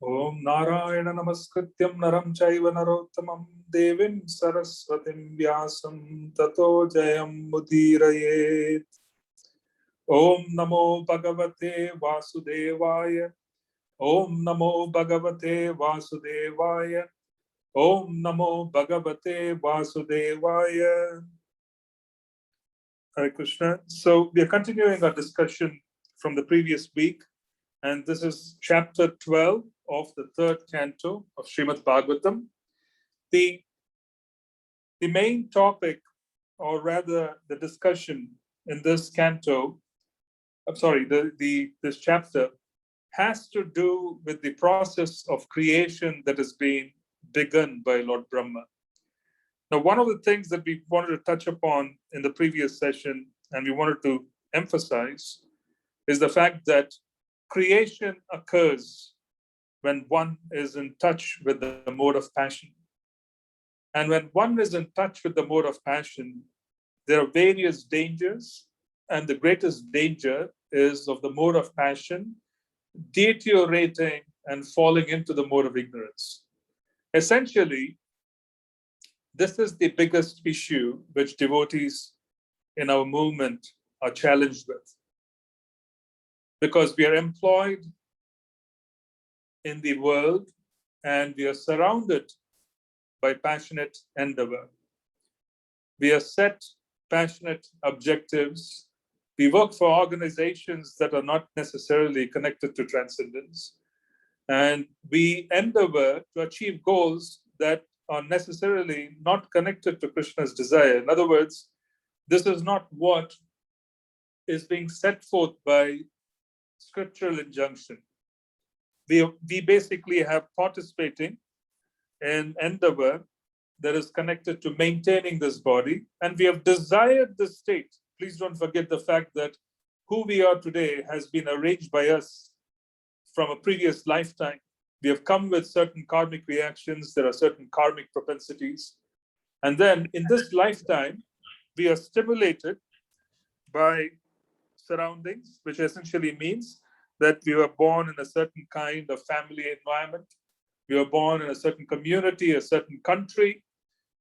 Om Narayana Namaskrityam Naram Chaiva Narottamam Devim Saraswatim Vyasam Tato Jayam Mudirayet. Om Namo Bhagavate Vasudevaya. Om Namo Bhagavate Vasudevaya. Om Namo Bhagavate Vasudevaya. Hare Krishna. So we are continuing our discussion from the previous week, and this is chapter 12 of the third canto of Srimad Bhagavatam. The main topic, or rather the discussion in this canto, this chapter has to do with the process of creation that has been begun by Lord Brahma. Now, one of the things that we wanted to touch upon in the previous session, and we wanted to emphasize, is the fact that creation occurs when one is in touch with the mode of passion. And when one is in touch with the mode of passion, there are various dangers, and the greatest danger is of the mode of passion deteriorating and falling into the mode of ignorance. Essentially, this is the biggest issue which devotees in our movement are challenged with. Because we are employed in the world and we are surrounded by passionate endeavor. We are set passionate objectives. We work for organizations that are not necessarily connected to transcendence. And we endeavor to achieve goals that are necessarily not connected to Krishna's desire. In other words, this is not what is being set forth by scriptural injunction. We basically have participating in endeavor that is connected to maintaining this body, and we have desired this state. Please don't forget the fact that who we are today has been arranged by us from a previous lifetime. We have come with certain karmic reactions, there are certain karmic propensities. And then in this lifetime, we are stimulated by surroundings, which essentially means that we were born in a certain kind of family environment. We were born in a certain community, a certain country.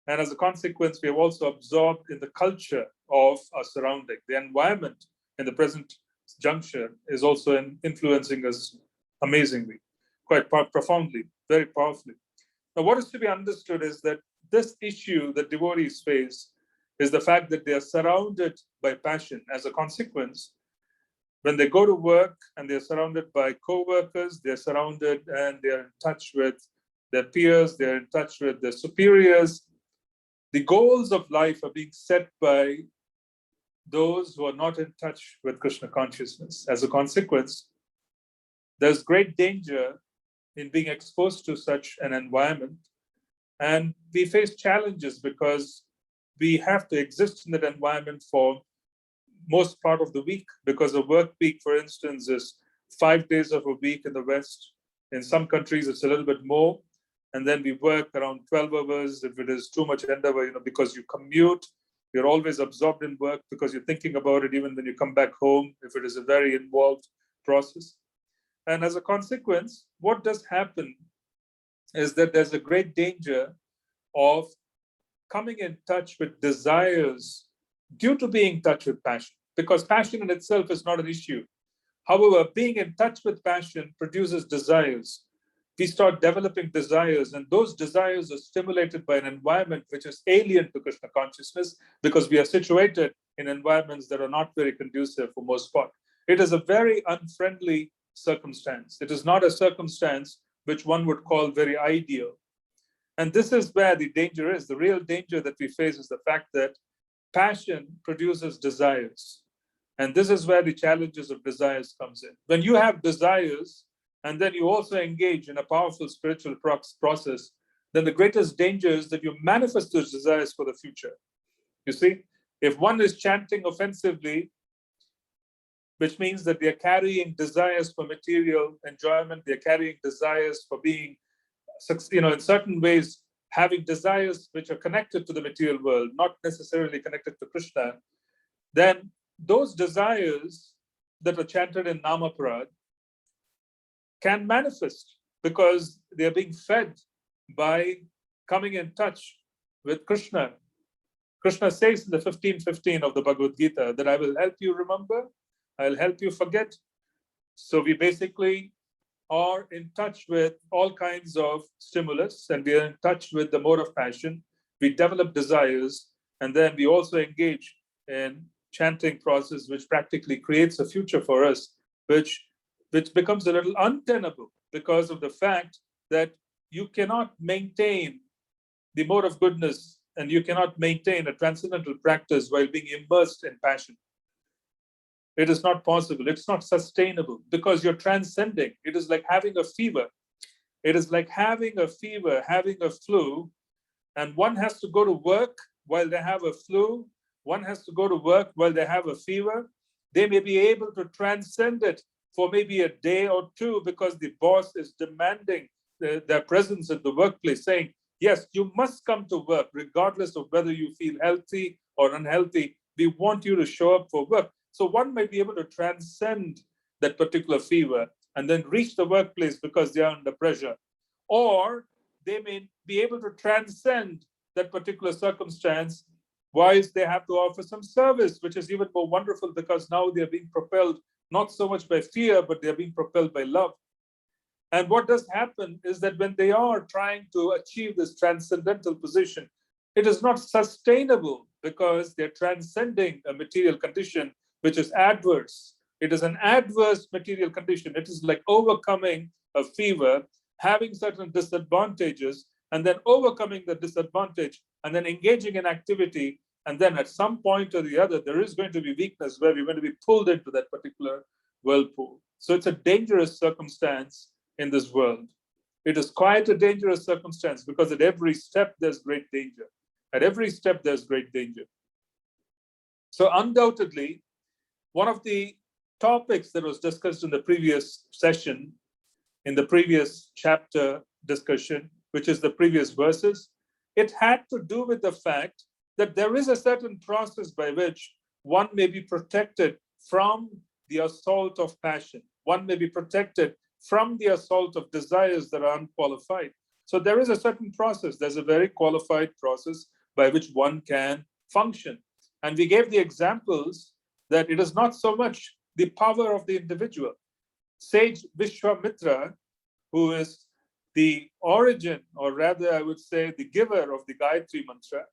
And as a consequence, we have also absorbed in the culture of our surrounding. The environment in the present juncture is also influencing us amazingly, quite profoundly, very powerfully. Now, what is to be understood is that this issue that devotees face is the fact that they are surrounded by passion. As a consequence, when they go to work and they're surrounded by co-workers, they're surrounded and they're in touch with their peers, they're in touch with their superiors. The goals of life are being set by those who are not in touch with Krishna consciousness. As a consequence, there's great danger in being exposed to such an environment. And we face challenges because we have to exist in that environment for most part of the week, because a work week, for instance, is 5 days of a week in the West. In some countries, it's a little bit more. And then we work around 12 hours if it is too much endeavor, because you commute, you're always absorbed in work because you're thinking about it even when you come back home, if it is a very involved process. And as a consequence, what does happen is that there's a great danger of coming in touch with desires due to being in touch with passion, because passion in itself is not an issue. However, being in touch with passion produces desires. We start developing desires, and those desires are stimulated by an environment which is alien to Krishna consciousness, because we are situated in environments that are not very conducive for most part. It is a very unfriendly circumstance. It is not a circumstance which one would call very ideal. And this is where the danger is. The real danger that we face is the fact that passion produces desires. And this is where the challenges of desires comes in. When you have desires, and then you also engage in a powerful spiritual process, then the greatest danger is that you manifest those desires for the future. You see, if one is chanting offensively, which means that they're carrying desires for material enjoyment, they're carrying desires for being, in certain ways, having desires which are connected to the material world, not necessarily connected to Krishna, then those desires that are chanted in Namaprad can manifest because they are being fed by coming in touch with Krishna. Krishna says in the 15:15 of the Bhagavad Gita that I will help you remember, I'll help you forget. So we basically are in touch with all kinds of stimulus, and we are in touch with the mode of passion. We develop desires, and then we also engage in chanting process, which practically creates a future for us, which becomes a little untenable because of the fact that you cannot maintain the mode of goodness and you cannot maintain a transcendental practice while being immersed in passion. It is not possible. It's not sustainable because you're transcending. It is like having a fever. It is like having a fever, having a flu, and one has to go to work while they have a flu. One has to go to work while they have a fever. They may be able to transcend it for maybe a day or two because the boss is demanding their presence at the workplace, saying, yes, you must come to work regardless of whether you feel healthy or unhealthy. We want you to show up for work. So one might be able to transcend that particular fever and then reach the workplace because they are under pressure. Or they may be able to transcend that particular circumstance whilst they have to offer some service, which is even more wonderful because now they are being propelled not so much by fear, but they are being propelled by love. And what does happen is that when they are trying to achieve this transcendental position, it is not sustainable because they're transcending a material condition which is adverse. It is an adverse material condition. It is like overcoming a fever, having certain disadvantages, and then overcoming the disadvantage, and then engaging in activity. And then at some point or the other, there is going to be weakness where we're going to be pulled into that particular whirlpool. So it's a dangerous circumstance in this world. It is quite a dangerous circumstance because at every step, there's great danger. At every step, there's great danger. So undoubtedly, one of the topics that was discussed in the previous session, in the previous chapter discussion, which is the previous verses, it had to do with the fact that there is a certain process by which one may be protected from the assault of passion. One may be protected from the assault of desires that are unqualified. So there is a certain process. There's a very qualified process by which one can function. And we gave the examples that it is not so much the power of the individual. Sage Vishwamitra, who is the origin, or rather I would say the giver of the Gayatri Mantra,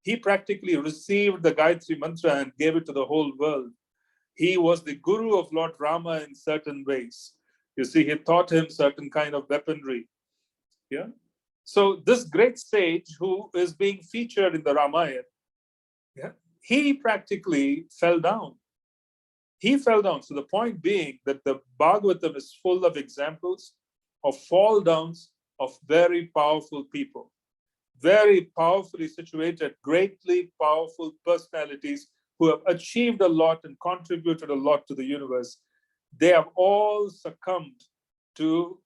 he practically received the Gayatri Mantra and gave it to the whole world. He was the guru of Lord Rama in certain ways. You see, he taught him certain kind of weaponry. Yeah. So this great sage who is being featured in the Ramayana, yeah, he practically fell down. He fell down. So the point being that the Bhagavatam is full of examples of fall downs of very powerful people, very powerfully situated, greatly powerful personalities who have achieved a lot and contributed a lot to the universe. They have all succumbed to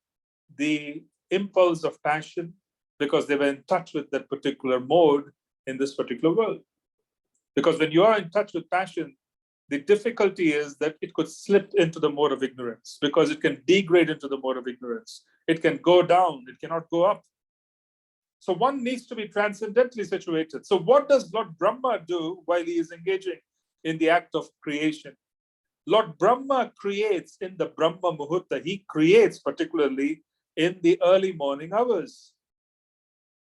the impulse of passion because they were in touch with that particular mode in this particular world. Because when you are in touch with passion, the difficulty is that it could slip into the mode of ignorance because it can degrade into the mode of ignorance. It can go down, it cannot go up. So one needs to be transcendently situated. So what does Lord Brahma do while he is engaging in the act of creation? Lord Brahma creates in the Brahma Muhurta. He creates particularly in the early morning hours.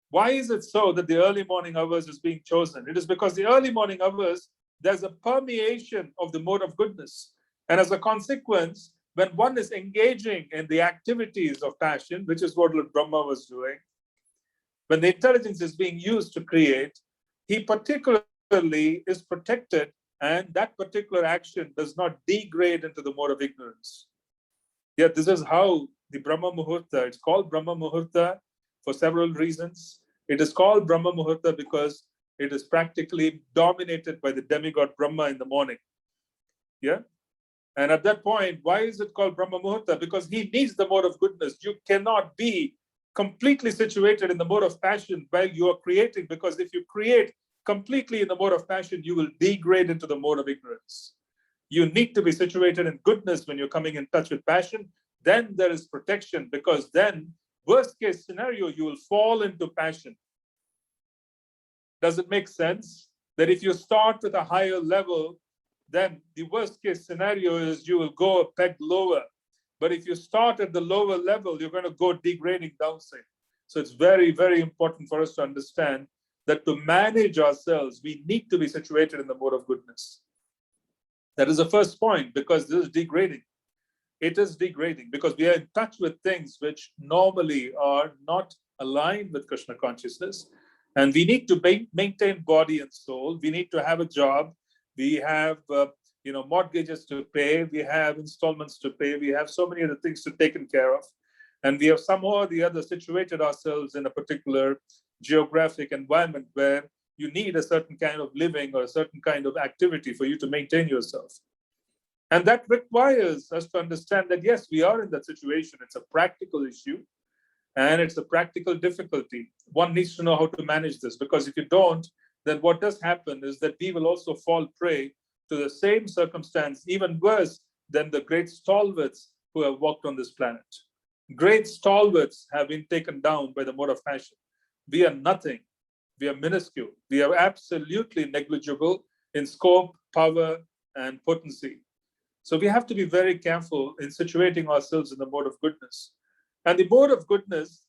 Why is it so that the early morning hours is being chosen? It is because the early morning hours, there's a permeation of the mode of goodness. And as a consequence, when one is engaging in the activities of passion, which is what Lord Brahma was doing, when the intelligence is being used to create, he particularly is protected, and that particular action does not degrade into the mode of ignorance. Yet this is how the Brahma Muhurta, it's called Brahma Muhurta for several reasons. It is called Brahma Muhurta because it is practically dominated by the demigod Brahma in the morning. Yeah. And at that point, why is it called Brahma Muhurta? Because he needs the mode of goodness. You cannot be completely situated in the mode of passion while you are creating, because if you create completely in the mode of passion, you will degrade into the mode of ignorance. You need to be situated in goodness when you're coming in touch with passion. then there is protection, because then, worst case scenario, you will fall into passion. Does it make sense that if you start with a higher level, then the worst case scenario is you will go a peg lower. But if you start at the lower level, you're going to go degrading downside. So it's very, very important for us to understand that to manage ourselves, we need to be situated in the mode of goodness. That is the first point, because this is degrading. It is degrading because we are in touch with things which normally are not aligned with Krishna consciousness. And we need to maintain body and soul. We need to have a job. We have mortgages to pay. We have installments to pay. We have so many other things to take care of. And we have somehow or the other situated ourselves in a particular geographic environment where you need a certain kind of living or a certain kind of activity for you to maintain yourself. And that requires us to understand that, yes, we are in that situation. It's a practical issue and it's a practical difficulty. One needs to know how to manage this, because if you don't, then what does happen is that we will also fall prey to the same circumstance, even worse than the great stalwarts who have walked on this planet. Great stalwarts have been taken down by the mode of passion. We are nothing. We are minuscule. We are absolutely negligible in scope, power, and potency. So we have to be very careful in situating ourselves in the mode of goodness. And the mode of goodness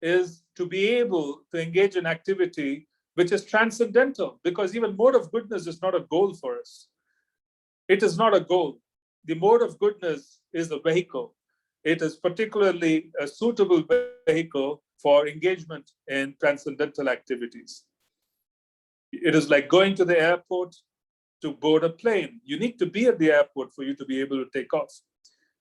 is to be able to engage in activity which is transcendental, because even mode of goodness is not a goal for us. It is not a goal. The mode of goodness is a vehicle. It is particularly a suitable vehicle for engagement in transcendental activities. It is like going to the airport to board a plane. You need to be at the airport for you to be able to take off.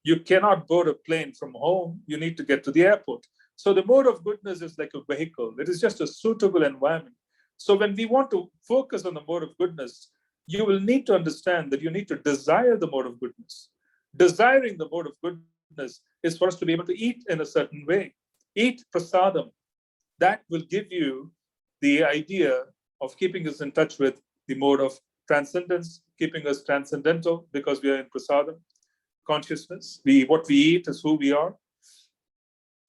You cannot board a plane from home. You need to get to the airport. So the mode of goodness is like a vehicle. It is just a suitable environment. So when we want to focus on the mode of goodness, you will need to understand that you need to desire the mode of goodness. Desiring the mode of goodness is for us to be able to eat in a certain way. Eat prasadam. That will give you the idea of keeping us in touch with the mode of transcendence, keeping us transcendental, because we are in prasadam consciousness. What we eat is who we are,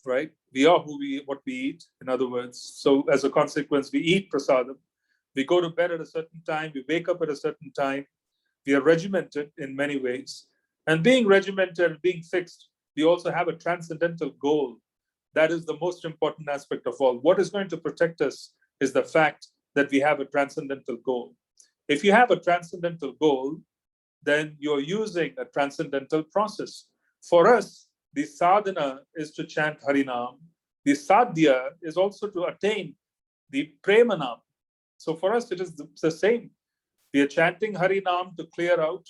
right? We are what we eat, in other words. So as a consequence, we eat prasadam. We go to bed at a certain time. We wake up at a certain time. We are regimented in many ways. And being regimented, being fixed, we also have a transcendental goal. That is the most important aspect of all. What is going to protect us is the fact that we have a transcendental goal. If you have a transcendental goal, then you're using a transcendental process. For us, the sadhana is to chant Harinam. The sadhya is also to attain the premanam. So for us, it is the same. We are chanting Harinam to clear out,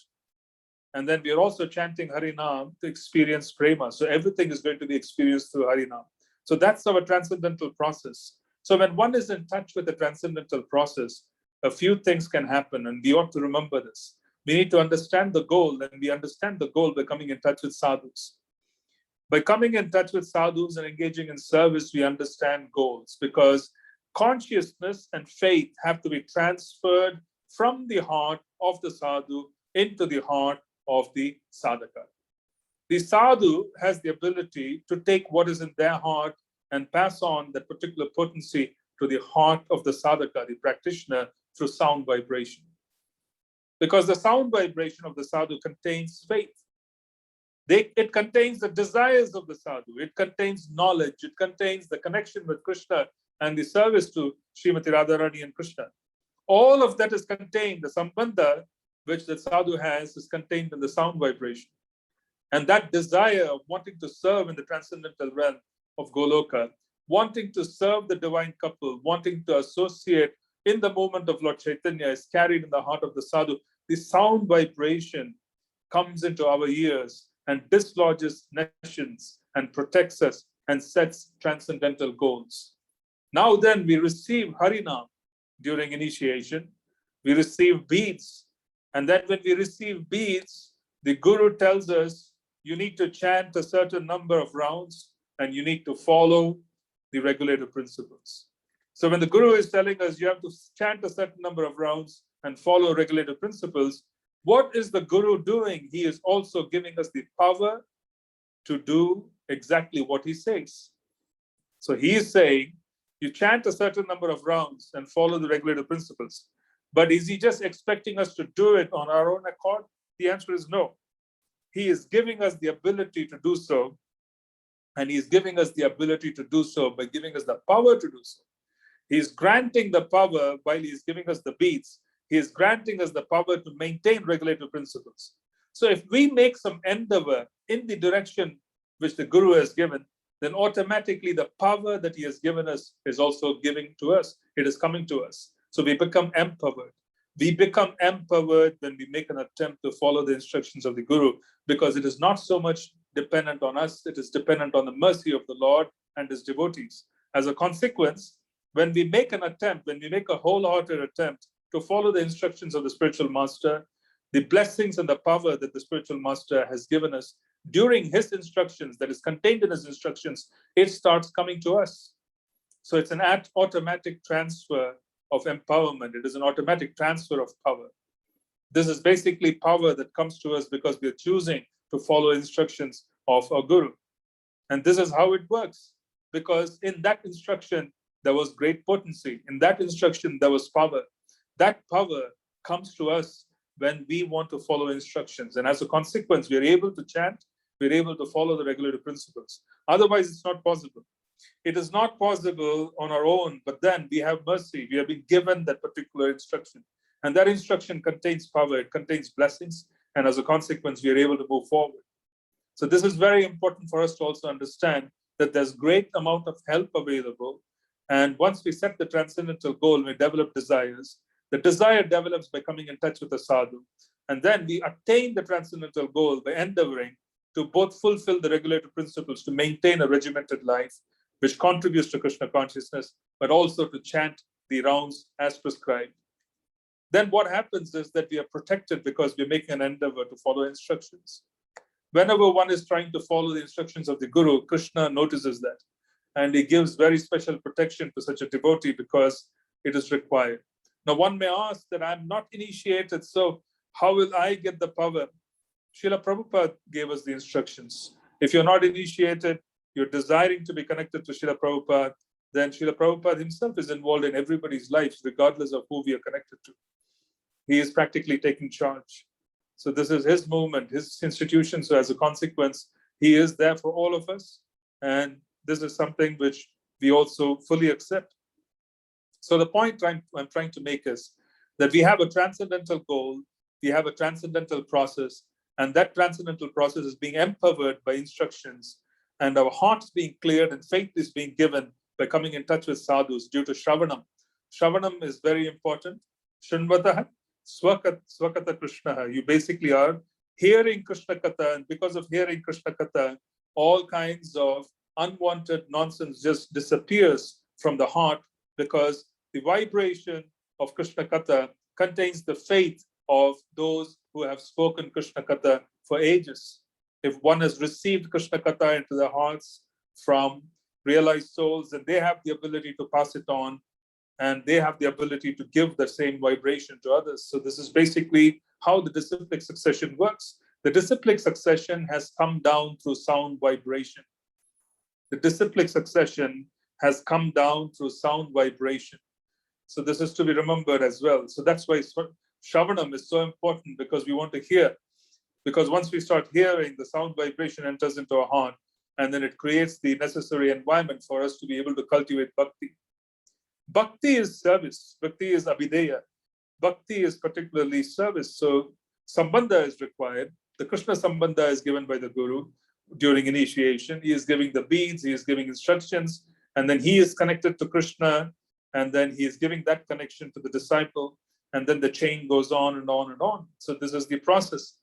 and then we are also chanting Harinam to experience prema. So everything is going to be experienced through Harinam. So that's our transcendental process. So when one is in touch with the transcendental process, a few things can happen, and we ought to remember this. We need to understand the goal, and we understand the goal by coming in touch with sadhus. By coming in touch with sadhus and engaging in service, we understand goals, because consciousness and faith have to be transferred from the heart of the sadhu into the heart of the sadhaka. The sadhu has the ability to take what is in their heart and pass on that particular potency to the heart of the sadhaka, the practitioner, through sound vibration. Because the sound vibration of the sadhu contains faith. It contains the desires of the sadhu. It contains knowledge. It contains the connection with Krishna and the service to Srimati Radharani and Krishna. All of that is contained. The sambandha which the sadhu has is contained in the sound vibration. And that desire of wanting to serve in the transcendental realm of Goloka, wanting to serve the divine couple, wanting to associate in the moment of Lord Chaitanya is carried in the heart of the sadhu. The sound vibration comes into our ears and dislodges nations and protects us and sets transcendental goals. Now then, we receive Harinam during initiation. We receive beads. And then when we receive beads, the Guru tells us, you need to chant a certain number of rounds and you need to follow the regulative principles. So when the Guru is telling us you have to chant a certain number of rounds and follow regulative principles, what is the Guru doing? He is also giving us the power to do exactly what he says. So he is saying, you chant a certain number of rounds and follow the regulative principles. But is he just expecting us to do it on our own accord? The answer is no. He is giving us the ability to do so. And he's giving us the ability to do so by giving us the power to do so. He's granting the power while he's giving us the beats. He is granting us the power to maintain regulative principles. So if we make some endeavor in the direction which the Guru has given, then automatically the power that he has given us is also giving to us. It is coming to us. So we become empowered. We become empowered when we make an attempt to follow the instructions of the Guru, because it is not so much dependent on us, it is dependent on the mercy of the Lord and his devotees. As a consequence, when we make an attempt, when we make a wholehearted attempt to follow the instructions of the spiritual master, the blessings and the power that the spiritual master has given us during his instructions, that is contained in his instructions, it starts coming to us. So it's an automatic transfer of empowerment. It is an automatic transfer of power. This is basically power that comes to us because we are choosing to follow instructions of our Guru. And this is how it works, because in that instruction, there was great potency. In that instruction, there was power. That power comes to us when we want to follow instructions. And as a consequence, we are able to chant, we're able to follow the regulative principles. Otherwise, it's not possible. It is not possible on our own, but then we have mercy. We have been given that particular instruction. And that instruction contains power, it contains blessings. And as a consequence, we are able to move forward. So this is very important for us to also understand that there's great amount of help available. And once we set the transcendental goal, we develop desires. The desire develops by coming in touch with the sadhu. And then we attain the transcendental goal by endeavoring to both fulfill the regulative principles, to maintain a regimented life, which contributes to Krishna consciousness, but also to chant the rounds as prescribed. Then what happens is that we are protected because we're making an endeavor to follow instructions. Whenever one is trying to follow the instructions of the Guru, Krishna notices that. And he gives very special protection to such a devotee because it is required. Now, one may ask that I'm not initiated, so how will I get the power? Srila Prabhupada gave us the instructions. If you're not initiated, you're desiring to be connected to Srila Prabhupada, then Srila Prabhupada himself is involved in everybody's lives, regardless of who we are connected to. He is practically taking charge. So this is his movement, his institution. So as a consequence, he is there for all of us. And this is something which we also fully accept. So the point I'm trying to make is that we have a transcendental goal, we have a transcendental process, and that transcendental process is being empowered by instructions, and our hearts being cleared and faith is being given by coming in touch with sadhus due to Shravanam. Shravanam is very important. Shrunvataha Swakata Krishna. You basically are hearing Krishna Katha, and because of hearing Krishna Katha, all kinds of unwanted nonsense just disappears from the heart, because the vibration of Krishna Katha contains the faith of those who have spoken Krishna Katha for ages. If one has received Krishna Katha into their hearts from realized souls, then they have the ability to pass it on, and they have the ability to give the same vibration to others. So this is basically how the disciplic succession works. The disciplic succession has come down through sound vibration. The disciplic succession has come down through sound vibration. So this is to be remembered as well. So that's why Shravanam is so important, because we want to hear. Because once we start hearing, the sound vibration enters into our heart, and then it creates the necessary environment for us to be able to cultivate bhakti. Bhakti is service. Bhakti is abhideya. Bhakti is particularly service. So sambandha is required. The Krishna sambandha is given by the Guru during initiation. He is giving the beads, he is giving instructions, and then he is connected to Krishna, and then he is giving that connection to the disciple, and then the chain goes on and on and on. So this is the process.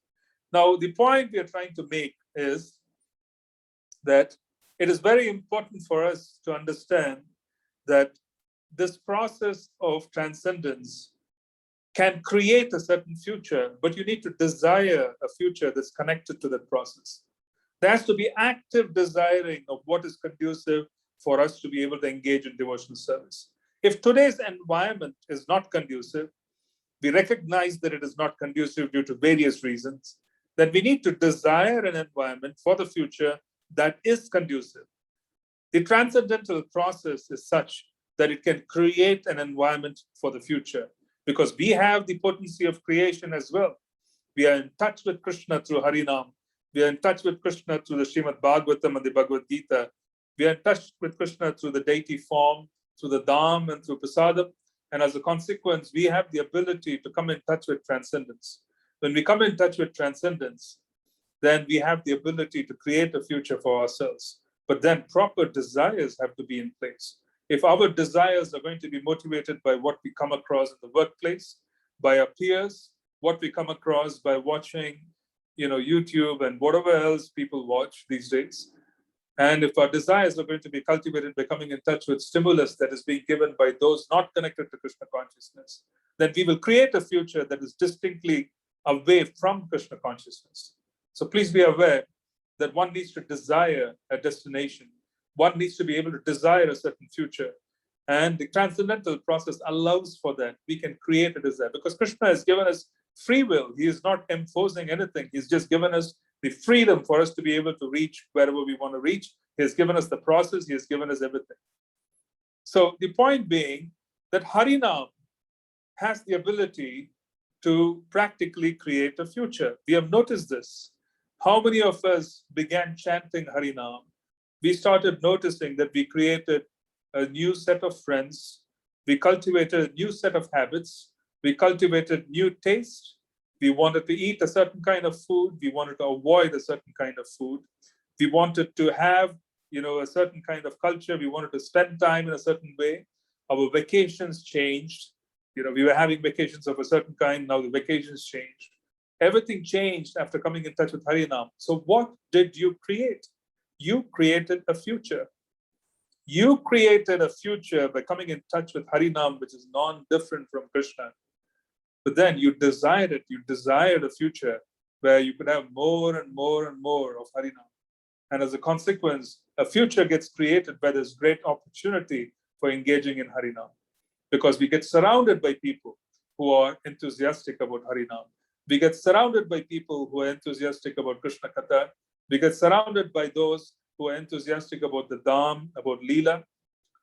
Now, the point we are trying to make is that it is very important for us to understand that this process of transcendence can create a certain future, but you need to desire a future that's connected to that process. There has to be active desiring of what is conducive for us to be able to engage in devotional service. If today's environment is not conducive, we recognize that it is not conducive due to various reasons, then we need to desire an environment for the future that is conducive. The transcendental process is such that it can create an environment for the future, because we have the potency of creation as well. We are in touch with Krishna through Harinam. We are in touch with Krishna through the Srimad Bhagavatam and the Bhagavad Gita. We are in touch with Krishna through the deity form, through the Dham and through Prasadam. And as a consequence, we have the ability to come in touch with transcendence. When we come in touch with transcendence, then we have the ability to create a future for ourselves. But then proper desires have to be in place. If our desires are going to be motivated by what we come across in the workplace, by our peers, what we come across by watching, YouTube and whatever else people watch these days, and if our desires are going to be cultivated by coming in touch with stimulus that is being given by those not connected to Krishna consciousness, then we will create a future that is distinctly away from Krishna consciousness. So please be aware that one needs to desire a destination. One needs to be able to desire a certain future. And the transcendental process allows for that. We can create a desire because Krishna has given us free will. He is not imposing anything. He's just given us the freedom for us to be able to reach wherever we want to reach. He has given us the process. He has given us everything. So the point being that Harinam has the ability to practically create a future. We have noticed this. How many of us began chanting Harinam? We started noticing that we created a new set of friends. We cultivated a new set of habits. We cultivated new taste. We wanted to eat a certain kind of food. We wanted to avoid a certain kind of food. We wanted to have, a certain kind of culture. We wanted to spend time in a certain way. Our vacations changed. We were having vacations of a certain kind. Now the vacations changed. Everything changed after coming in touch with Harinam. So what did you create? You created a future. You created a future by coming in touch with Harinam, which is non-different from Krishna. But then you desired it. You desired a future where you could have more and more and more of Harinam. And as a consequence, a future gets created where there's great opportunity for engaging in Harinam. Because we get surrounded by people who are enthusiastic about Harinam. We get surrounded by people who are enthusiastic about Krishna Katha. We get surrounded by those who are enthusiastic about the Dham, about Leela,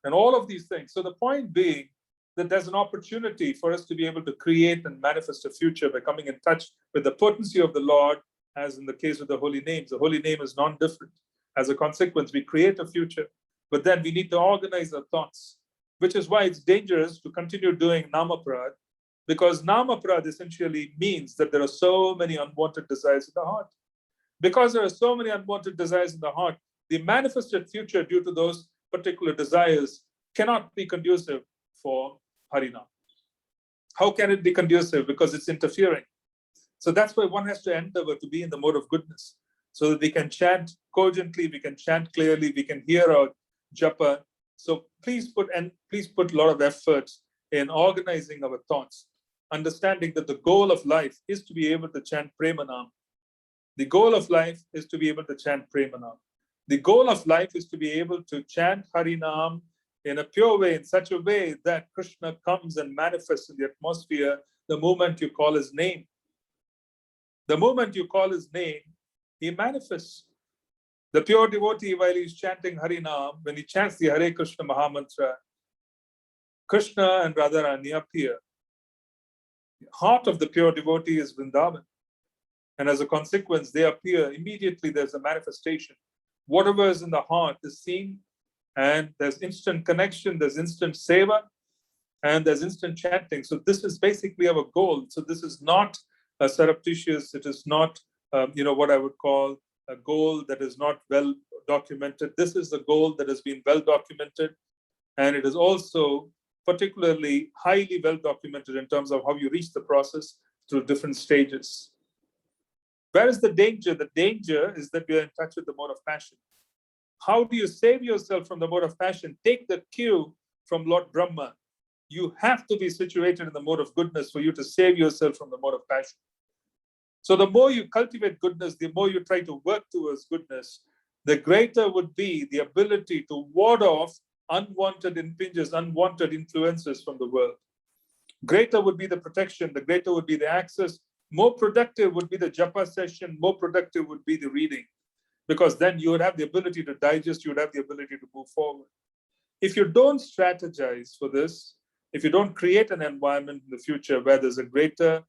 and all of these things. So the point being that there's an opportunity for us to be able to create and manifest a future by coming in touch with the potency of the Lord, as in the case of the holy names. The holy name is non-different. As a consequence, we create a future, but then we need to organize our thoughts, which is why it's dangerous to continue doing namaprad, because namaprad essentially means that there are so many unwanted desires in the heart. Because there are so many unwanted desires in the heart, the manifested future due to those particular desires cannot be conducive for Harinam. How can it be conducive? Because it's interfering. So that's why one has to endeavor to be in the mode of goodness, so that we can chant cogently, we can chant clearly, we can hear our japa. So please put a lot of effort in organizing our thoughts, understanding that the goal of life is to be able to chant Premanam. The goal of life is to be able to chant Premanam. The goal of life is to be able to chant Harinam in a pure way, in such a way that Krishna comes and manifests in the atmosphere the moment you call his name. The moment you call his name, he manifests. The pure devotee, while he's chanting Harinam, when he chants the Hare Krishna Mahamantra, Krishna and Radharani appear. The heart of the pure devotee is Vrindavan. And as a consequence, they appear. Immediately there's a manifestation. Whatever is in the heart is seen, and there's instant connection, there's instant seva, and there's instant chanting. So this is basically our goal. So this is not surreptitious. It is not, what I would call a goal that is not well documented. This is the goal that has been well documented, and it is also particularly highly well documented in terms of how you reach the process through different stages. Where is the danger? The danger is that we are in touch with the mode of passion. How do you save yourself from the mode of passion? Take the cue from Lord Brahma. You have to be situated in the mode of goodness for you to save yourself from the mode of passion. So the more you cultivate goodness, the more you try to work towards goodness, the greater would be the ability to ward off unwanted impinges, unwanted influences from the world. Greater would be the protection, the greater would be the access. More productive would be the japa session, more productive would be the reading. because then you would have the ability to digest, you would have the ability to move forward. If you don't strategize for this, if you don't create an environment in the future where there's a greater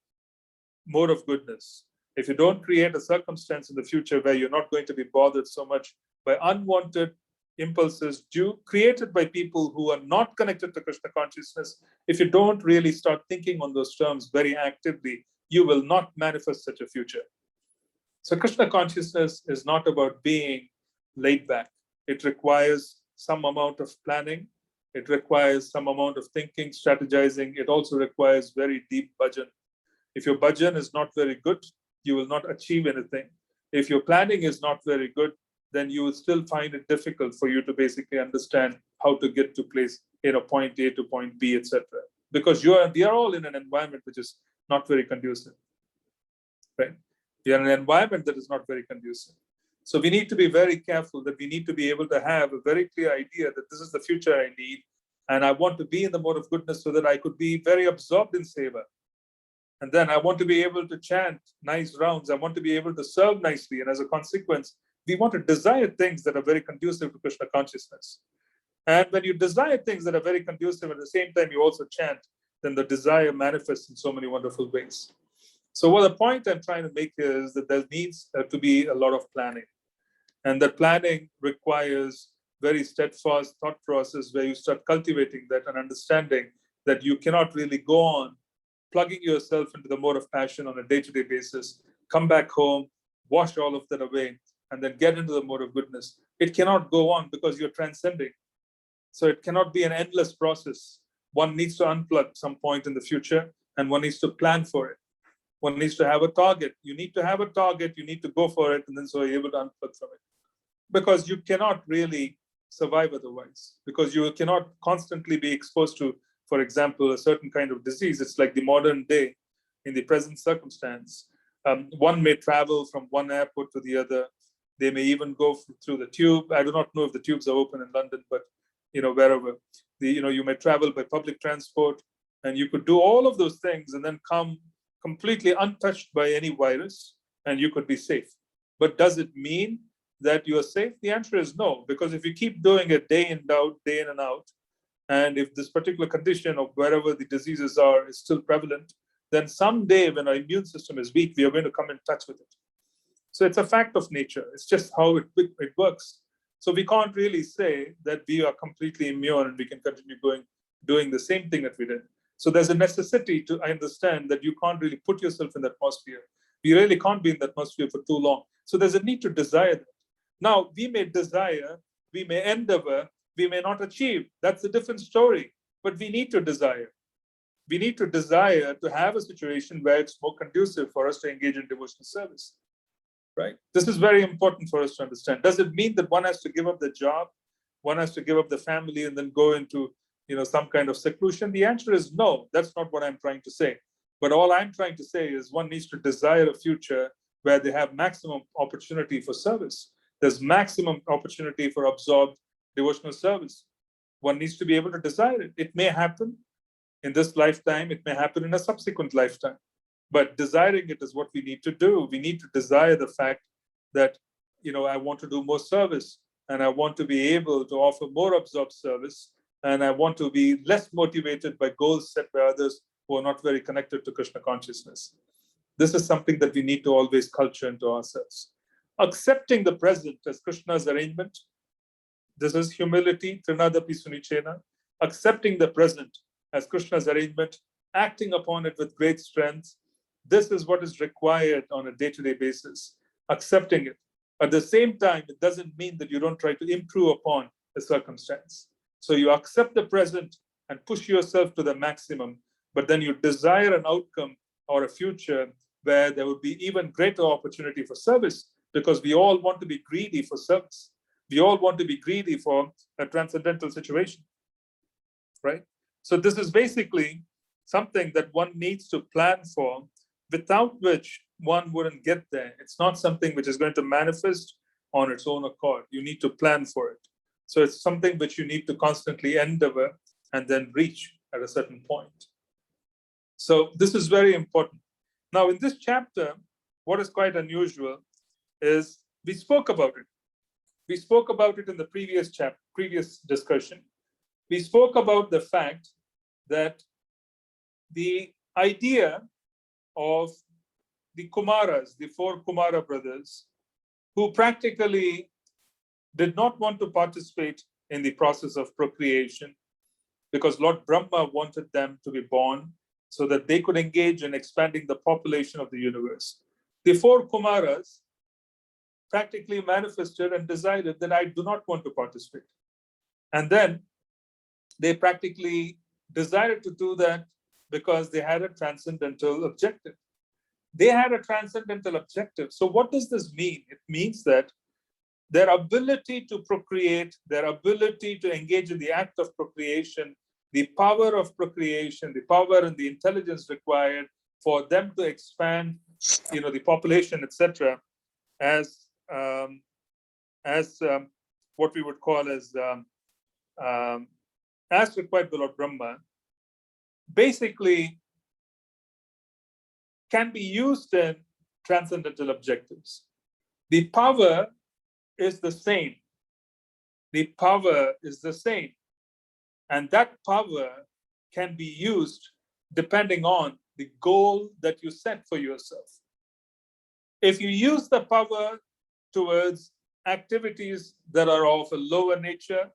mode of goodness, if you don't create a circumstance in the future where you're not going to be bothered so much by unwanted impulses created by people who are not connected to Krishna consciousness, if you don't really start thinking on those terms very actively, you will not manifest such a future. So Krishna consciousness is not about being laid back. It requires some amount of planning. It requires some amount of thinking, strategizing. It also requires very deep bhajan. If your bhajan is not very good, you will not achieve anything. If your planning is not very good, then you will still find it difficult for you to basically understand how to get to place, point A to point B, etc. Because we are all in an environment which is not very conducive, right? We are in an environment that is not very conducive. So we need to be very careful that we need to be able to have a very clear idea that this is the future I need, and I want to be in the mode of goodness so that I could be very absorbed in seva. And then I want to be able to chant nice rounds. I want to be able to serve nicely. And as a consequence, we want to desire things that are very conducive to Krishna consciousness. And when you desire things that are very conducive, at the same time you also chant, then the desire manifests in so many wonderful ways. So what the point I'm trying to make here is that there needs to be a lot of planning. And that planning requires very steadfast thought process where you start cultivating that and understanding that you cannot really go on plugging yourself into the mode of passion on a day-to-day basis, come back home, wash all of that away, and then get into the mode of goodness. It cannot go on because you're transcending. So it cannot be an endless process. One needs to unplug some point in the future, and one needs to plan for it. One needs to have a target. You need to have a target, you need to go for it, and then so you're able to unplug from it. Because you cannot really survive otherwise, because you cannot constantly be exposed to, for example, a certain kind of disease. It's like the modern day in the present circumstance. One may travel from one airport to the other. They may even go through the tube. I do not know if the tubes are open in London, but wherever. You may travel by public transport, and you could do all of those things and then come completely untouched by any virus, and you could be safe. But does it mean that you are safe? The answer is no, because if you keep doing it day in and out, and if this particular condition of wherever the diseases are is still prevalent, then someday when our immune system is weak, we are going to come in touch with it. So it's a fact of nature. It's just how it works. So we can't really say that we are completely immune and we can continue doing the same thing that we did. So there's a necessity to understand that you can't really put yourself in the atmosphere. We really can't be in the atmosphere for too long. So there's a need to desire that. Now, we may desire, we may endeavor, we may not achieve. That's a different story. But we need to desire. We need to desire to have a situation where it's more conducive for us to engage in devotional service. Right? This is very important for us to understand. Does it mean that one has to give up the job, one has to give up the family and then go into some kind of seclusion? The answer is no. That's not what I'm trying to say. But all I'm trying to say is one needs to desire a future where they have maximum opportunity for service. There's maximum opportunity for absorbed devotional service. One needs to be able to desire it. It may happen in this lifetime. It may happen in a subsequent lifetime. But desiring it is what we need to do. We need to desire the fact that, I want to do more service, and I want to be able to offer more absorbed service, and I want to be less motivated by goals set by others who are not very connected to Krishna consciousness. This is something that we need to always culture into ourselves. Accepting the present as Krishna's arrangement. This is humility, trinadapi sunichena. Accepting the present as Krishna's arrangement, acting upon it with great strength. This is what is required on a day-to-day basis, accepting it. At the same time, it doesn't mean that you don't try to improve upon the circumstance. So you accept the present and push yourself to the maximum, but then you desire an outcome or a future where there would be even greater opportunity for service, because we all want to be greedy for service. We all want to be greedy for a transcendental situation, right? So this is basically something that one needs to plan for, without which one wouldn't get there. It's not something which is going to manifest on its own accord. You need to plan for it. So it's something which you need to constantly endeavor and then reach at a certain point. So this is very important. Now, in this chapter, what is quite unusual is we spoke about it. We spoke about it in the previous discussion. We spoke about the fact that the idea of the Kumāras, the four Kumāra brothers, who practically did not want to participate in the process of procreation because Lord Brahma wanted them to be born so that they could engage in expanding the population of the universe. The four Kumāras practically manifested and decided that I do not want to participate. And then they practically decided to do that because they had a transcendental objective. They had a transcendental objective. So what does this mean? It means that their ability to procreate, their ability to engage in the act of procreation, the power of procreation, the power and the intelligence required for them to expand, the population, etc., as what we would call as required by Lord Brahma, basically can be used in transcendental objectives. The power is the same. The power is the same. And that power can be used depending on the goal that you set for yourself. If you use the power towards activities that are of a lower nature,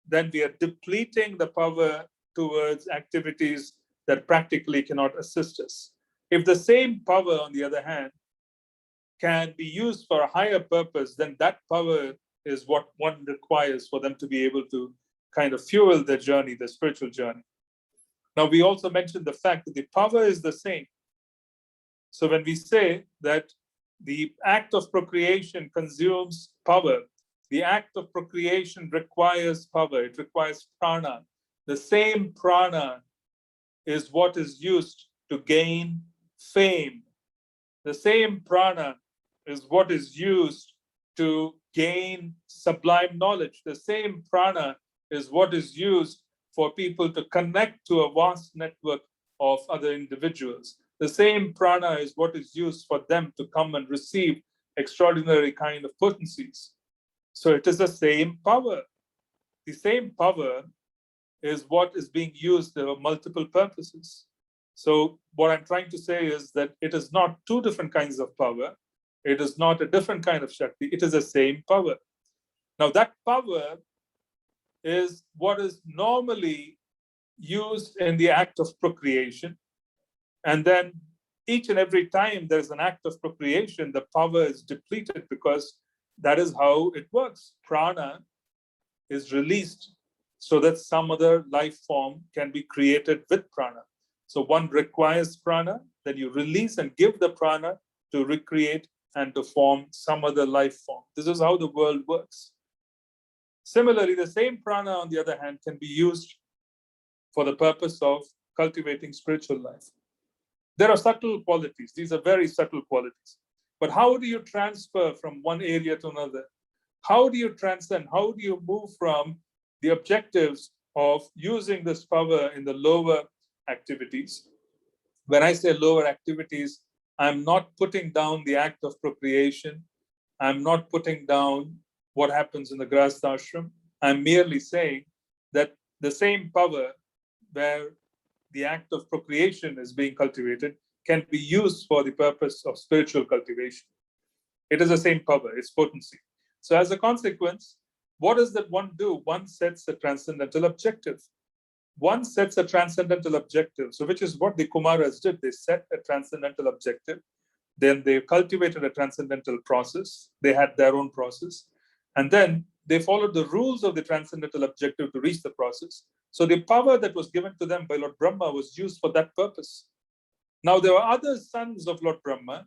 then we are depleting the power towards activities that practically cannot assist us. If the same power, on the other hand, can be used for a higher purpose, then that power is what one requires for them to be able to kind of fuel their journey, the spiritual journey. Now, we also mentioned the fact that the power is the same. So when we say that the act of procreation consumes power, the act of procreation requires power, it requires prana. The same prana is what is used to gain fame. The same prana is what is used to gain sublime knowledge. The same prana is what is used for people to connect to a vast network of other individuals. The same prana is what is used for them to come and receive extraordinary kind of potencies. So it is the same power. The same power is what is being used for multiple purposes. So what I'm trying to say is that it is not two different kinds of power. It is not a different kind of Shakti. It is the same power. Now that power is what is normally used in the act of procreation. And then each and every time there's an act of procreation, the power is depleted because that is how it works. Prana is released so that some other life form can be created with prana. So one requires prana, then you release and give the prana to recreate and to form some other life form. This is how the world works. Similarly, the same prana, on the other hand, can be used for the purpose of cultivating spiritual life. There are subtle qualities. These are very subtle qualities. But how do you transfer from one area to another? How do you transcend? How do you move from the objectives of using this power in the lower activities? When I say lower activities, I'm not putting down the act of procreation. I'm not putting down what happens in the Grahastha ashram. I'm merely saying that the same power where the act of procreation is being cultivated can be used for the purpose of spiritual cultivation. It is the same power, it's potency. So as a consequence, what does that one do? One sets a transcendental objective. One sets a transcendental objective. So which is what the Kumāras did. They set a transcendental objective. Then they cultivated a transcendental process. They had their own process. And then they followed the rules of the transcendental objective to reach the process. So the power that was given to them by Lord Brahma was used for that purpose. Now, there were other sons of Lord Brahma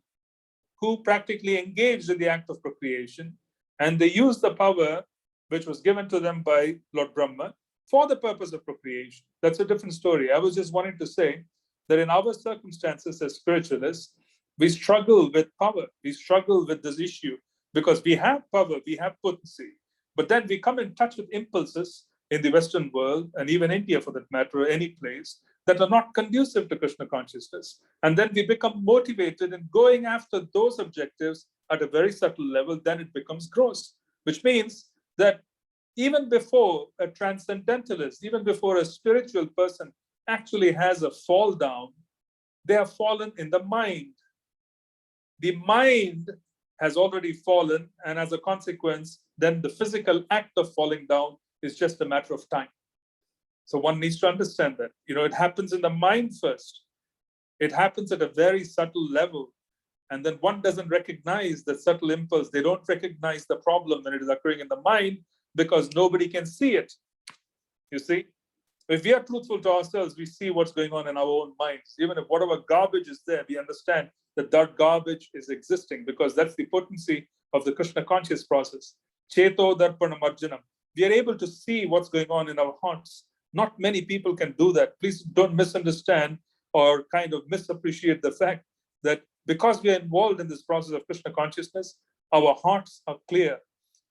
who practically engaged in the act of procreation, and they used the power which was given to them by Lord Brahma for the purpose of procreation. That's a different story. I was just wanting to say that in our circumstances as spiritualists, we struggle with power. We struggle with this issue because we have power, we have potency, but then we come in touch with impulses in the Western world, and even India for that matter, or any place, that are not conducive to Krishna consciousness. And then we become motivated in going after those objectives at a very subtle level, then it becomes gross, which means that even before a transcendentalist, even before a spiritual person actually has a fall down, they have fallen in the mind. The mind has already fallen, and as a consequence, then the physical act of falling down is just a matter of time. So one needs to understand that. It happens in the mind first. It happens at a very subtle level. And then one doesn't recognize the subtle impulse. They don't recognize the problem when it is occurring in the mind because nobody can see it. You see? If we are truthful to ourselves, we see what's going on in our own minds. Even if whatever garbage is there, we understand that that garbage is existing because that's the potency of the Krishna conscious process. Cheto darpana marjanam. We are able to see what's going on in our hearts. Not many people can do that. Please don't misunderstand or kind of misappreciate the fact that because we are involved in this process of Krishna consciousness, our hearts are clear.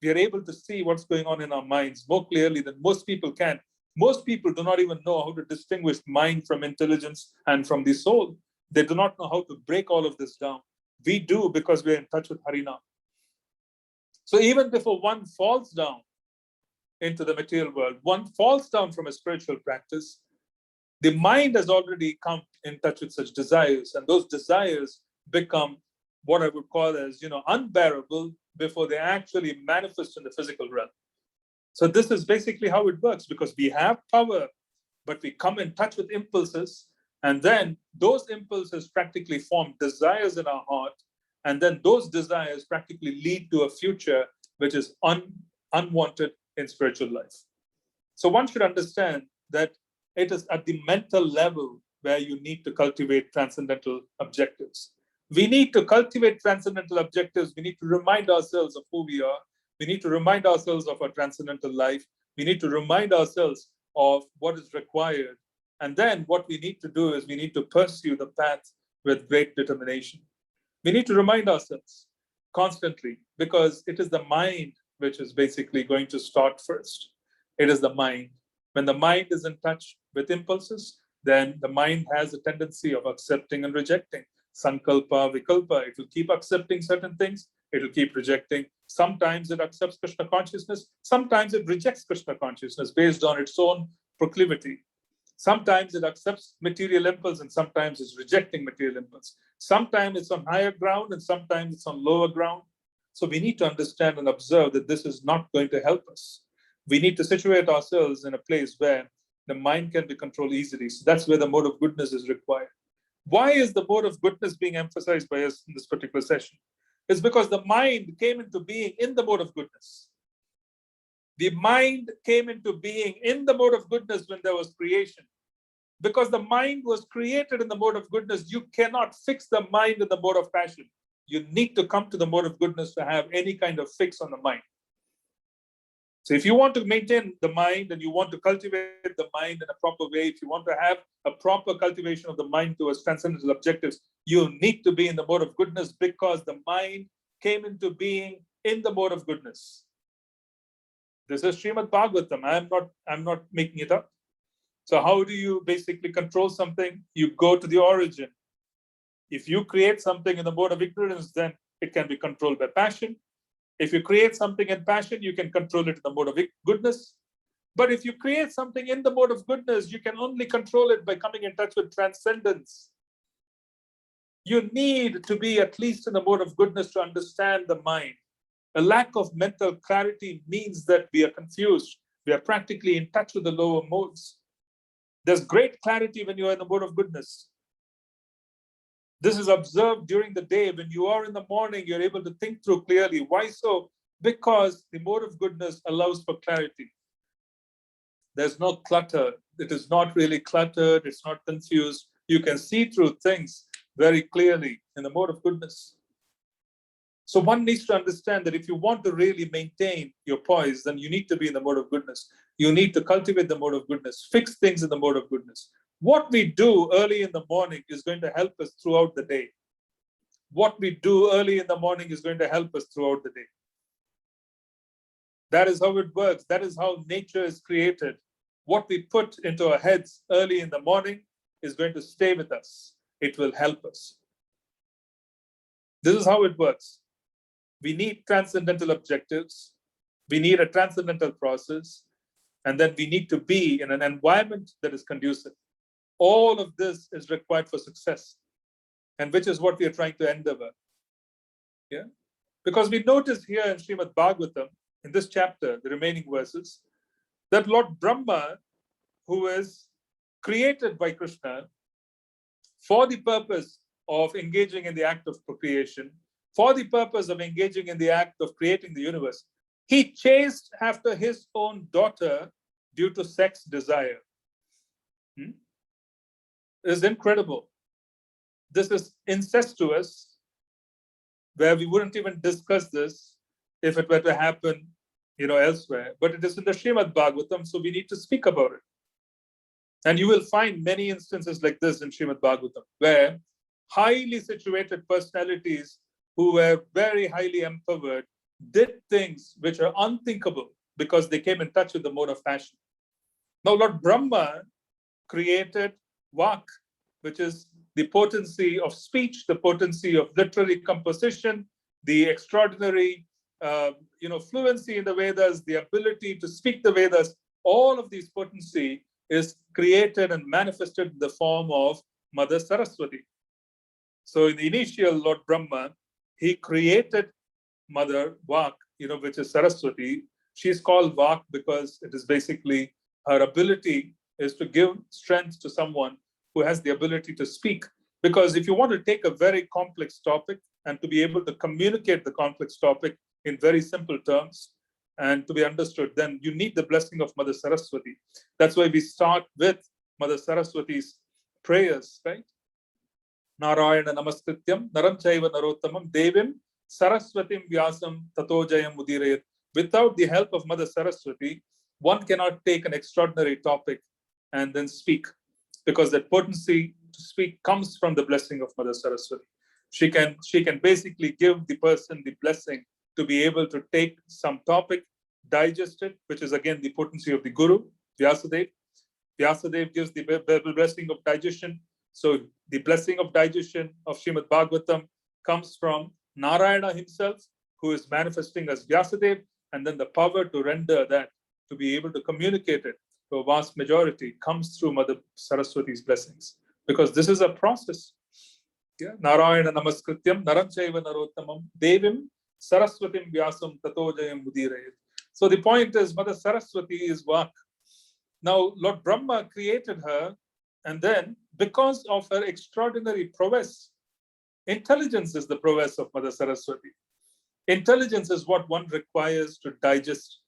We are able to see what's going on in our minds more clearly than most people can. Most people do not even know how to distinguish mind from intelligence and from the soul. They do not know how to break all of this down. We do because we're in touch with Harinam. So even before one falls down into the material world, one falls down from a spiritual practice, the mind has already come in touch with such desires, and those desires become what I would call as, unbearable before they actually manifest in the physical realm. So this is basically how it works, because we have power, but we come in touch with impulses, and then those impulses practically form desires in our heart, and then those desires practically lead to a future which is unwanted in spiritual life. So one should understand that it is at the mental level where you need to cultivate transcendental objectives. We need to cultivate transcendental objectives. We need to remind ourselves of who we are. We need to remind ourselves of our transcendental life. We need to remind ourselves of what is required. And then what we need to do is we need to pursue the path with great determination. We need to remind ourselves constantly, because it is the mind which is basically going to start first. It is the mind. When the mind is in touch with impulses, then the mind has a tendency of accepting and rejecting. Sankalpa, vikalpa, it will keep accepting certain things, it will keep rejecting. Sometimes it accepts Krishna consciousness, sometimes it rejects Krishna consciousness based on its own proclivity. Sometimes it accepts material impulse and sometimes it's rejecting material impulse. Sometimes it's on higher ground and sometimes it's on lower ground. So we need to understand and observe that this is not going to help us. We need to situate ourselves in a place where the mind can be controlled easily. So that's where the mode of goodness is required. Why is the mode of goodness being emphasized by us in this particular session? It's because the mind came into being in the mode of goodness. The mind came into being in the mode of goodness when there was creation. Because the mind was created in the mode of goodness, you cannot fix the mind in the mode of passion. You need to come to the mode of goodness to have any kind of fix on the mind. So if you want to maintain the mind and you want to cultivate the mind in a proper way, if you want to have a proper cultivation of the mind towards transcendental objectives, you need to be in the mode of goodness, because the mind came into being in the mode of goodness. This is Srimad Bhagavatam. I'm not making it up. So how do you basically control something? You go to the origin. If you create something in the mode of ignorance, then it can be controlled by passion. If you create something in passion, you can control it in the mode of goodness. But if you create something in the mode of goodness, you can only control it by coming in touch with transcendence. You need to be at least in the mode of goodness to understand the mind. A lack of mental clarity means that we are confused. We are practically in touch with the lower modes. There's great clarity when you are in the mode of goodness. This is observed during the day. When you are in the morning, you're able to think through clearly. Why so? Because the mode of goodness allows for clarity. There's no clutter. It is not really cluttered. It's not confused. You can see through things very clearly in the mode of goodness. So one needs to understand that if you want to really maintain your poise, then you need to be in the mode of goodness. You need to cultivate the mode of goodness, fix things in the mode of goodness. What we do early in the morning is going to help us throughout the day. What we do early in the morning is going to help us throughout the day. That is how it works. That is how nature is created. What we put into our heads early in the morning is going to stay with us. It will help us. This is how it works. we need transcendental objectives, we need a transcendental process, and then we need to be in an environment that is conducive. All of this is required for success, and which is what we are trying to endeavor. Yeah, because we notice here in Srimad Bhagavatam, in this chapter, the remaining verses, that Lord Brahma, who is created by Krishna for the purpose of engaging in the act of procreation, for the purpose of engaging in the act of creating the universe, he chased after his own daughter due to sex desire. It is incredible. This is incestuous, where we wouldn't even discuss this if it were to happen, elsewhere. But it is in the Srimad Bhagavatam, so we need to speak about it. And you will find many instances like this in Srimad Bhagavatam, where highly situated personalities who were very highly empowered did things which are unthinkable because they came in touch with the mode of passion. Now, Lord Brahma created Vak, which is the potency of speech, the potency of literary composition, the extraordinary fluency in the Vedas, the ability to speak the Vedas. All of these potency is created and manifested in the form of Mother Saraswati. So in the initial Lord Brahma, he created Mother Vak, which is Saraswati. She's called Vak because it is basically her ability is to give strength to someone who has the ability to speak. Because if you want to take a very complex topic and to be able to communicate the complex topic in very simple terms and to be understood, then you need the blessing of Mother Saraswati. That's why we start with Mother Saraswati's prayers, right? Narayana namaskrityam naram chaiva narottamam devim saraswatim vyasam tato jayam udirayat. Without the help of Mother Saraswati, one cannot take an extraordinary topic and then speak, because that potency to speak comes from the blessing of Mother Saraswati. She can basically give the person the blessing to be able to take some topic, digest it, which is again the potency of the Guru, Vyasadeva. Vyasadeva gives the blessing of digestion. So the blessing of digestion of Srimad Bhagavatam comes from Narayana himself, who is manifesting as Vyasadeva, and then the power to render that, to be able to communicate it to a vast majority, comes through Mother Saraswati's blessings. Because this is a process. Yeah? Narayana namaskrityam naram chaiva narottamam devim saraswatim vyasam tato jayam udirayat. So the point is, Mother Saraswati is Vak. Now, Lord Brahma created her, and then because of her extraordinary prowess, intelligence is the prowess of Mother Saraswati. Intelligence is what one requires to digest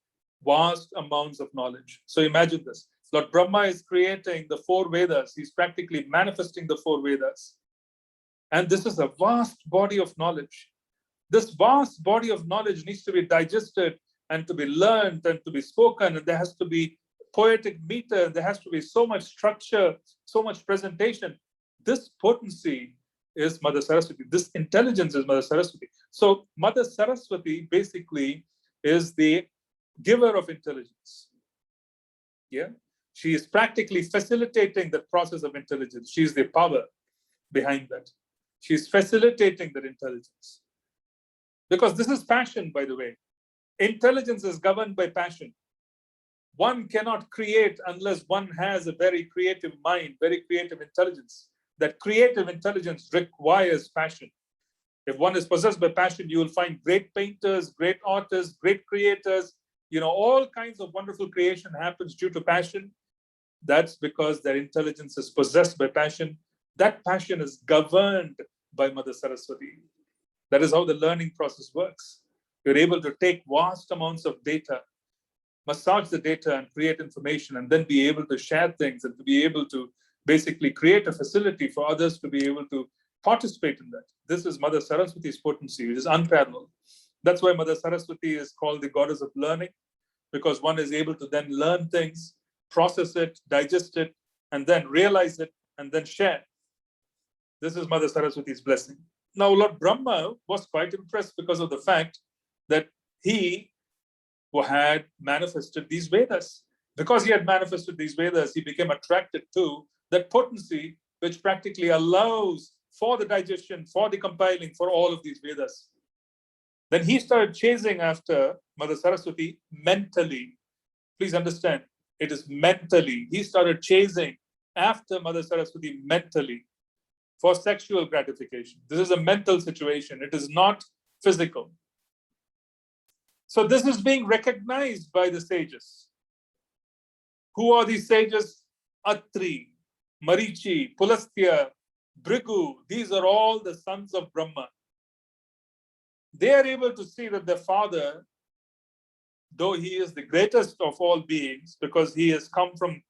vast amounts of knowledge. So imagine this. Lord Brahma is creating the 4 Vedas. He's practically manifesting the 4 Vedas. And this is a vast body of knowledge. This vast body of knowledge needs to be digested and to be learned and to be spoken. And there has to be poetic meter. There has to be so much structure, so much presentation. This potency is Mother Saraswati. This intelligence is Mother Saraswati. So Mother Saraswati basically is the giver of intelligence. Yeah, she is practically facilitating the process of intelligence. She is the power behind that. She is facilitating that intelligence. Because this is passion, by the way. Intelligence is governed by passion. One cannot create unless one has a very creative mind, very creative intelligence. That creative intelligence requires passion. If one is possessed by passion, you will find great painters, great artists, great creators. All kinds of wonderful creation happens due to passion. That's because their intelligence is possessed by passion. That passion is governed by Mother Saraswati. That is how the learning process works. You're able to take vast amounts of data, massage the data and create information, and then be able to share things and to be able to basically create a facility for others to be able to participate in that. This is Mother Saraswati's potency, which is unparalleled. That's why Mother Saraswati is called the goddess of learning, because one is able to then learn things, process it, digest it, and then realize it, and then share. This is Mother Saraswati's blessing. Now, Lord Brahma was quite impressed because of the fact that he had manifested these Vedas. Because he had manifested these Vedas, he became attracted to that potency, which practically allows for the digestion, for the compiling, for all of these Vedas. Then he started chasing after Mother Saraswati mentally. Please understand, it is mentally. He started chasing after Mother Saraswati mentally for sexual gratification. This is a mental situation. It is not physical. So this is being recognized by the sages. Who are these sages? Atri, Marichi, Pulastya, Bhrigu. These are all the sons of Brahma. They are able to see that their father, though he is the greatest of all beings, because he has come from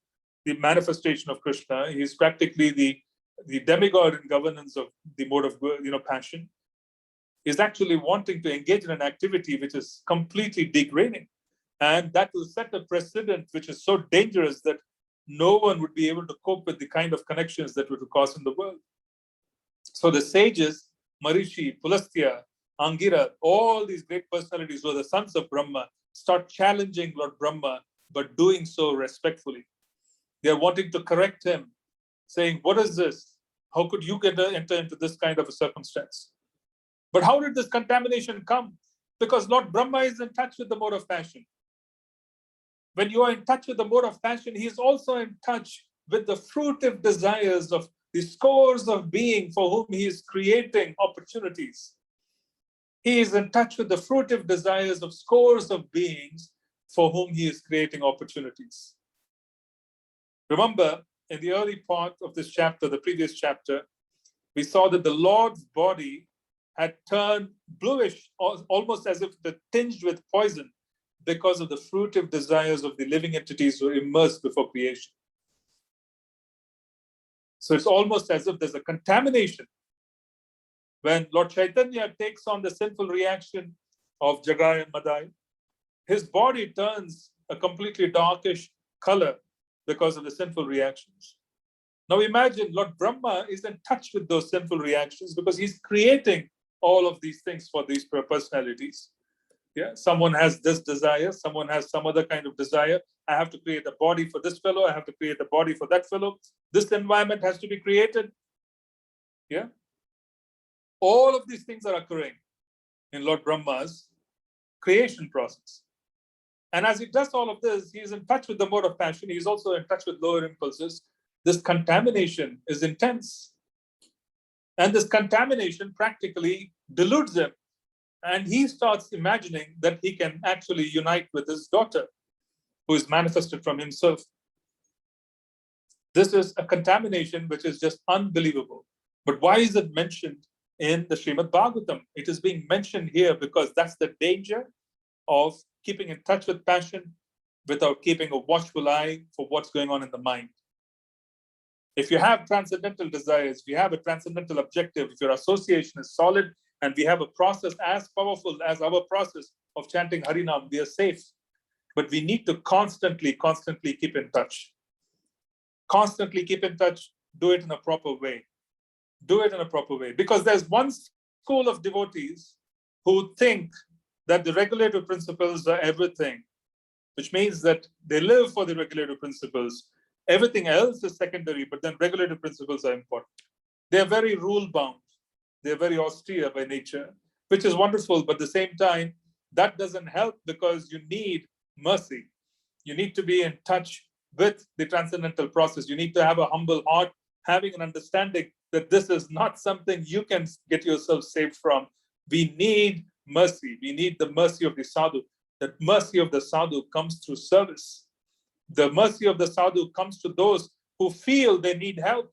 the manifestation of Krishna, he is practically the demigod in governance of the mode of passion, is actually wanting to engage in an activity which is completely degrading. And that will set a precedent which is so dangerous that no one would be able to cope with the kind of connections that would cause in the world. So the sages, Marishi, Pulastya, Angira, all these great personalities who are the sons of Brahma, start challenging Lord Brahma, but doing so respectfully. They are wanting to correct him, saying, what is this? How could you enter into this kind of a circumstance? But how did this contamination come? Because Lord Brahma is in touch with the mode of passion. When you are in touch with the mode of passion, he is also in touch with the fruitive desires of the scores of beings for whom he is creating opportunities. He is in touch with the fruitive desires of scores of beings for whom he is creating opportunities. Remember, in the early part of this chapter, the previous chapter, we saw that the Lord's body had turned bluish, almost as if it tinged with poison, because of the fruitive desires of the living entities who were immersed before creation. So it's almost as if there's a contamination. When Lord Chaitanya takes on the sinful reaction of Jagai and Madai, his body turns a completely darkish color because of the sinful reactions. Now imagine Lord Brahma is in touch with those sinful reactions because he's creating all of these things for these personalities. Yeah, someone has this desire, someone has some other kind of desire. I have to create a body for this fellow, I have to create a body for that fellow. This environment has to be created. Yeah. All of these things are occurring in Lord Brahma's creation process. And as he does all of this, he is in touch with the mode of passion. He is also in touch with lower impulses. This contamination is intense. And this contamination practically deludes him. And he starts imagining that he can actually unite with his daughter, who is manifested from himself. This is a contamination which is just unbelievable. But why is it mentioned in the Srimad Bhagavatam? It is being mentioned here because that's the danger of keeping in touch with passion without keeping a watchful eye for what's going on in the mind. If you have transcendental desires, if you have a transcendental objective, if your association is solid, and we have a process as powerful as our process of chanting Harinam, we are safe. But we need to constantly keep in touch. Constantly keep in touch, do it in a proper way. Do it in a proper way. Because there's one school of devotees who think that the regulative principles are everything, which means that they live for the regulative principles. Everything else is secondary, but then regulative principles are important. They're very rule-bound. They're very austere by nature, which is wonderful, but at the same time, that doesn't help because you need mercy. You need to be in touch with the transcendental process. You need to have a humble heart, having an understanding that this is not something you can get yourself saved from. We need mercy. We need the mercy of the sadhu. That mercy of the sadhu comes through service. The mercy of the sadhu comes to those who feel they need help.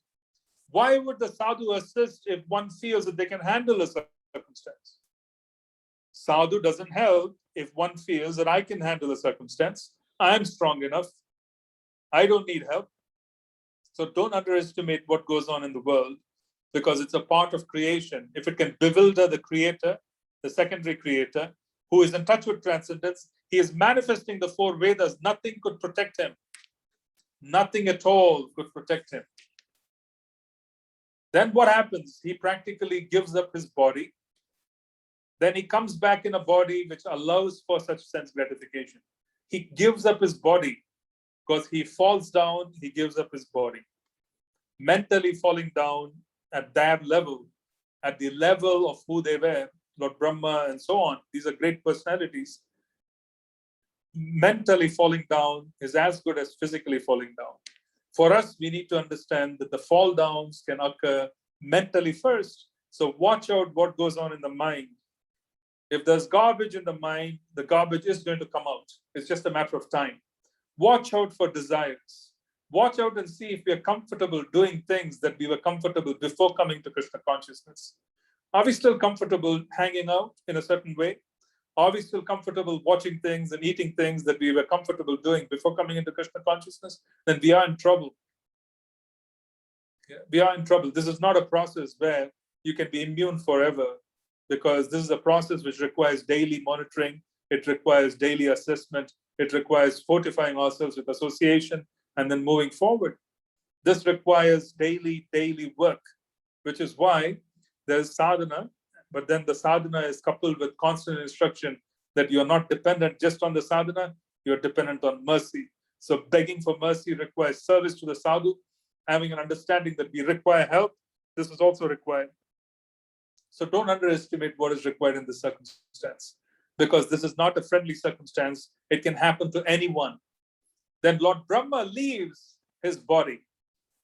Why would the sadhu assist if one feels that they can handle a circumstance? Sadhu doesn't help if one feels that I can handle a circumstance. I'm strong enough. I don't need help. So don't underestimate what goes on in the world because it's a part of creation. If it can bewilder the creator, the secondary creator, who is in touch with transcendence, he is manifesting the four Vedas. Nothing could protect him. Nothing at all could protect him. Then what happens? He practically gives up his body. Then he comes back in a body which allows for such sense gratification. He gives up his body because he falls down, he gives up his body. Mentally falling down at that level, at the level of who they were, Lord Brahma, and so on. These are great personalities. Mentally falling down is as good as physically falling down. For us, we need to understand that the fall downs can occur mentally first. So watch out what goes on in the mind. If there's garbage in the mind, the garbage is going to come out. It's just a matter of time. Watch out for desires. Watch out and see if we are comfortable doing things that we were comfortable before coming to Krishna consciousness. Are we still comfortable hanging out in a certain way? Are we still comfortable watching things and eating things that we were comfortable doing before coming into Krishna consciousness? Then we are in trouble. Yeah, we are in trouble. This is not a process where you can be immune forever, because this is a process which requires daily monitoring. It requires daily assessment. It requires fortifying ourselves with association and then moving forward. This requires daily work, which is why there's sadhana, but then the sadhana is coupled with constant instruction that you're not dependent just on the sadhana, you're dependent on mercy. So begging for mercy requires service to the sadhu, having an understanding that we require help. This is also required. So don't underestimate what is required in this circumstance, because this is not a friendly circumstance. It can happen to anyone. Then Lord Brahma leaves his body.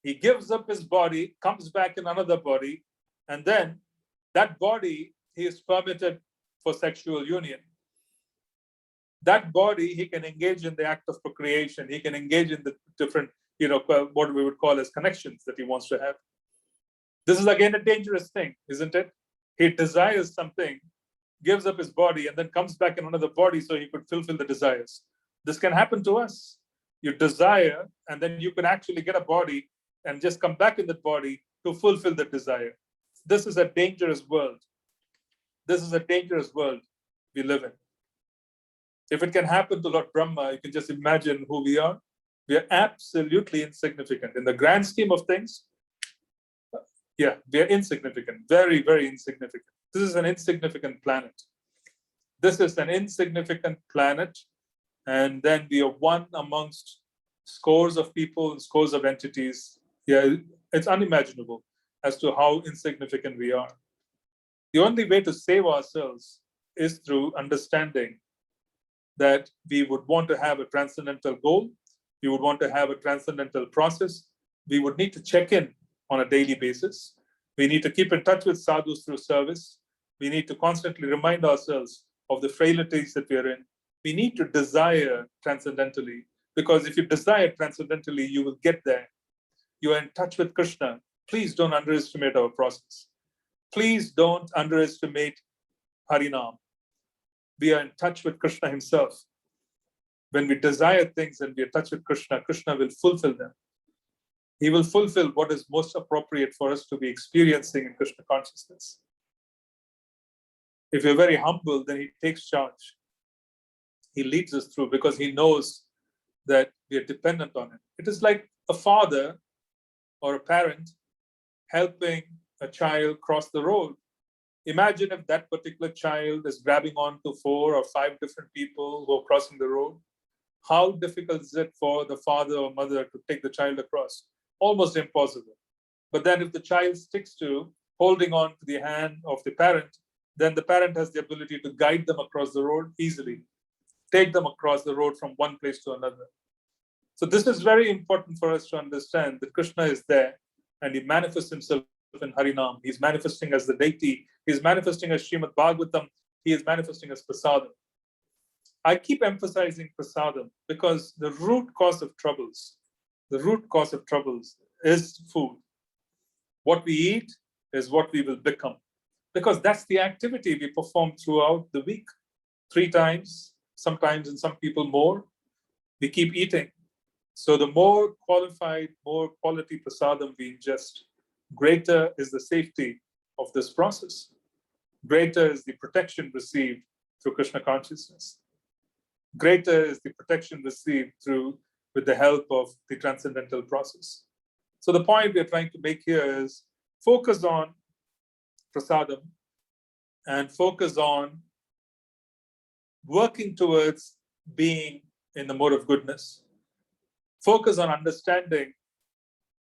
He gives up his body, comes back in another body, and then that body, he is permitted for sexual union. That body, he can engage in the act of procreation. He can engage in the different, what we would call as connections that he wants to have. This is again a dangerous thing, isn't it? He desires something, gives up his body, and then comes back in another body so he could fulfill the desires. This can happen to us. You desire, and then you can actually get a body and just come back in that body to fulfill the desire. This is a dangerous world. This is a dangerous world we live in. If it can happen to Lord Brahma, you can just imagine who we are. We are absolutely insignificant. In the grand scheme of things, yeah, we are insignificant, very, very insignificant. This is an insignificant planet. This is an insignificant planet, and then we are one amongst scores of people and scores of entities. Yeah, it's unimaginable as to how insignificant we are. The only way to save ourselves is through understanding that we would want to have a transcendental goal. We would want to have a transcendental process. We would need to check in on a daily basis. We need to keep in touch with sadhus through service. We need to constantly remind ourselves of the frailties that we are in. We need to desire transcendentally, because if you desire transcendentally, you will get there. You are in touch with Krishna. Please don't underestimate our process. Please don't underestimate Harinam. We are in touch with Krishna himself. When we desire things and we are in touch with Krishna, Krishna will fulfill them. He will fulfill what is most appropriate for us to be experiencing in Krishna consciousness. If you're very humble, then he takes charge. He leads us through because he knows that we are dependent on him. It is like a father or a parent helping a child cross the road. Imagine if that particular child is grabbing onto 4 or 5 different people who are crossing the road. How difficult is it for the father or mother to take the child across? Almost impossible. But then if the child sticks to holding on to the hand of the parent, then the parent has the ability to guide them across the road easily, take them across the road from one place to another. So this is very important for us to understand that Krishna is there and he manifests himself in Harinam. He's manifesting as the deity. He's manifesting as Srimad Bhagavatam. He is manifesting as prasadam. I keep emphasizing prasadam because the root cause of troubles is food. What we eat is what we will become, because that's the activity we perform throughout the week. 3 times, sometimes in some people more, we keep eating. So the more qualified, more quality prasadam we ingest, greater is the safety of this process. Greater is the protection received through Krishna consciousness. Greater is the protection received with the help of the transcendental process. So the point we're trying to make here is focus on prasadam and focus on working towards being in the mode of goodness. Focus on understanding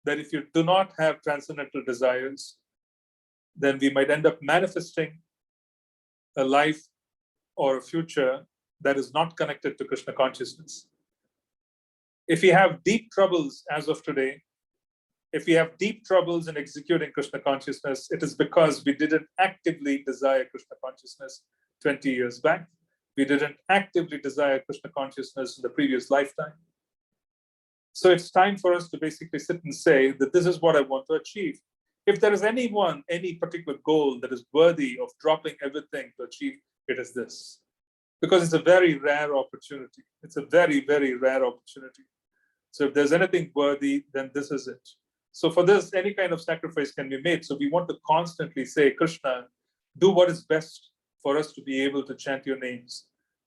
that if you do not have transcendental desires, then we might end up manifesting a life or a future that is not connected to Krishna consciousness. If we have deep troubles as of today, if we have deep troubles in executing Krishna consciousness, it is because we didn't actively desire Krishna consciousness 20 years back. We didn't actively desire Krishna consciousness in the previous lifetime. So it's time for us to basically sit and say that this is what I want to achieve. If there is anyone, any particular goal that is worthy of dropping everything to achieve, it is this. Because it's a very rare opportunity. It's a very, very rare opportunity. So if there's anything worthy, then this is it. So for this, any kind of sacrifice can be made. So we want to constantly say, Krishna, do what is best for us to be able to chant your names.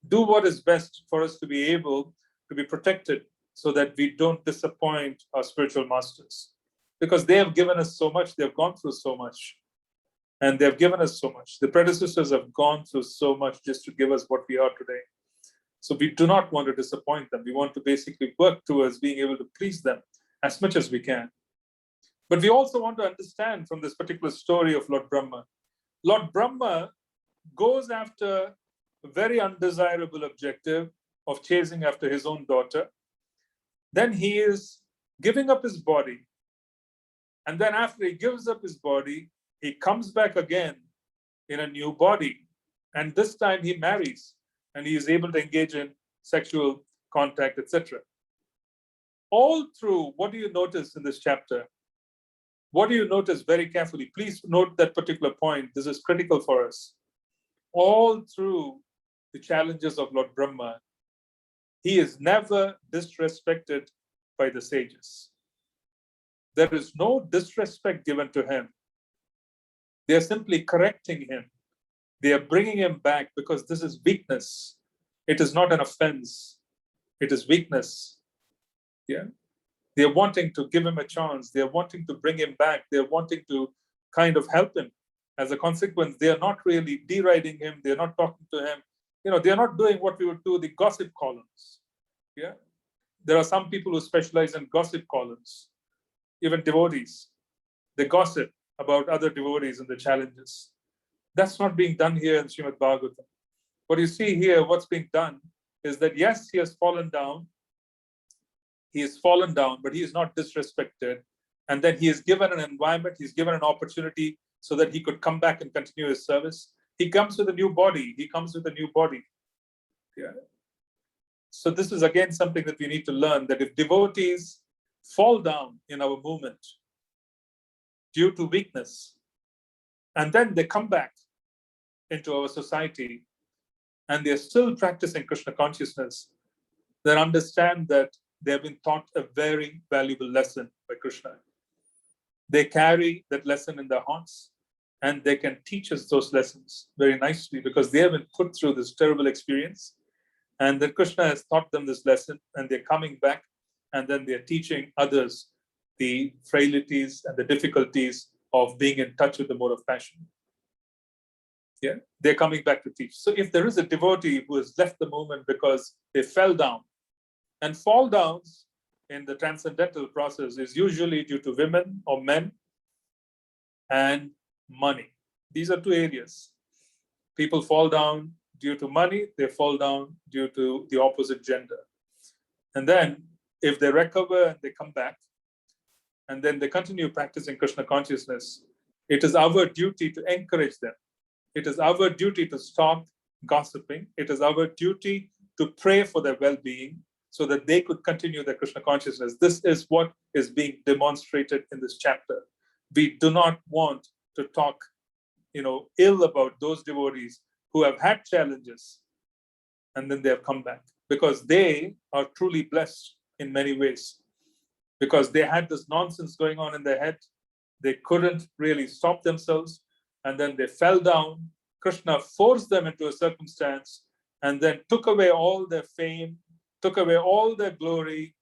Do what is best for us to be able to be protected so that we don't disappoint our spiritual masters. Because they have given us so much, they have gone through so much. And they have given us so much. The predecessors have gone through so much just to give us what we are today. So we do not want to disappoint them. We want to basically work towards being able to please them as much as we can. But we also want to understand from this particular story of Lord Brahma. Lord Brahma goes after a very undesirable objective of chasing after his own daughter. Then he is giving up his body. And then after he gives up his body, he comes back again in a new body. And this time he marries and he is able to engage in sexual contact, etc. All through, what do you notice in this chapter? What do you notice very carefully? Please note that particular point. This is critical for us. All through the challenges of Lord Brahma, he is never disrespected by the sages. There is no disrespect given to him. They are simply correcting him. They are bringing him back because this is weakness. It is not an offense. It is weakness. Yeah. They are wanting to give him a chance. They are wanting to bring him back. They are wanting to kind of help him. As a consequence, they are not really deriding him. They are not talking to him. They are not doing what we would do, the gossip columns. Yeah. There are some people who specialize in gossip columns, even devotees. They gossip about other devotees and the challenges. That's not being done here in Srimad Bhagavatam. What you see here, what's being done is that yes, he has fallen down. He has fallen down, but he is not disrespected. And then he is given an environment, he's given an opportunity so that he could come back and continue his service. He comes with a new body. He comes with a new body. Yeah. So this is again something that we need to learn, that if devotees fall down in our movement due to weakness, and then they come back into our society and they're still practicing Krishna consciousness, then understand that they have been taught a very valuable lesson by Krishna. They carry that lesson in their hearts and they can teach us those lessons very nicely because they have been put through this terrible experience. And then Krishna has taught them this lesson and they're coming back and then they're teaching others the frailties and the difficulties of being in touch with the mode of passion. Yeah, they're coming back to teach. So if there is a devotee who has left the movement because they fell down, and fall downs in the transcendental process is usually due to women or men and money. These are two areas. People fall down due to money, they fall down due to the opposite gender. And then if they recover and they come back, and then they continue practicing Krishna consciousness, it is our duty to encourage them. It is our duty to stop gossiping. It is our duty to pray for their well-being so that they could continue their Krishna consciousness. This is what is being demonstrated in this chapter. We do not want to talk, ill about those devotees who have had challenges and then they have come back, because they are truly blessed in many ways. Because they had this nonsense going on in their head, they couldn't really stop themselves, and then they fell down. Krishna forced them into a circumstance and then took away all their fame, took away all their glory,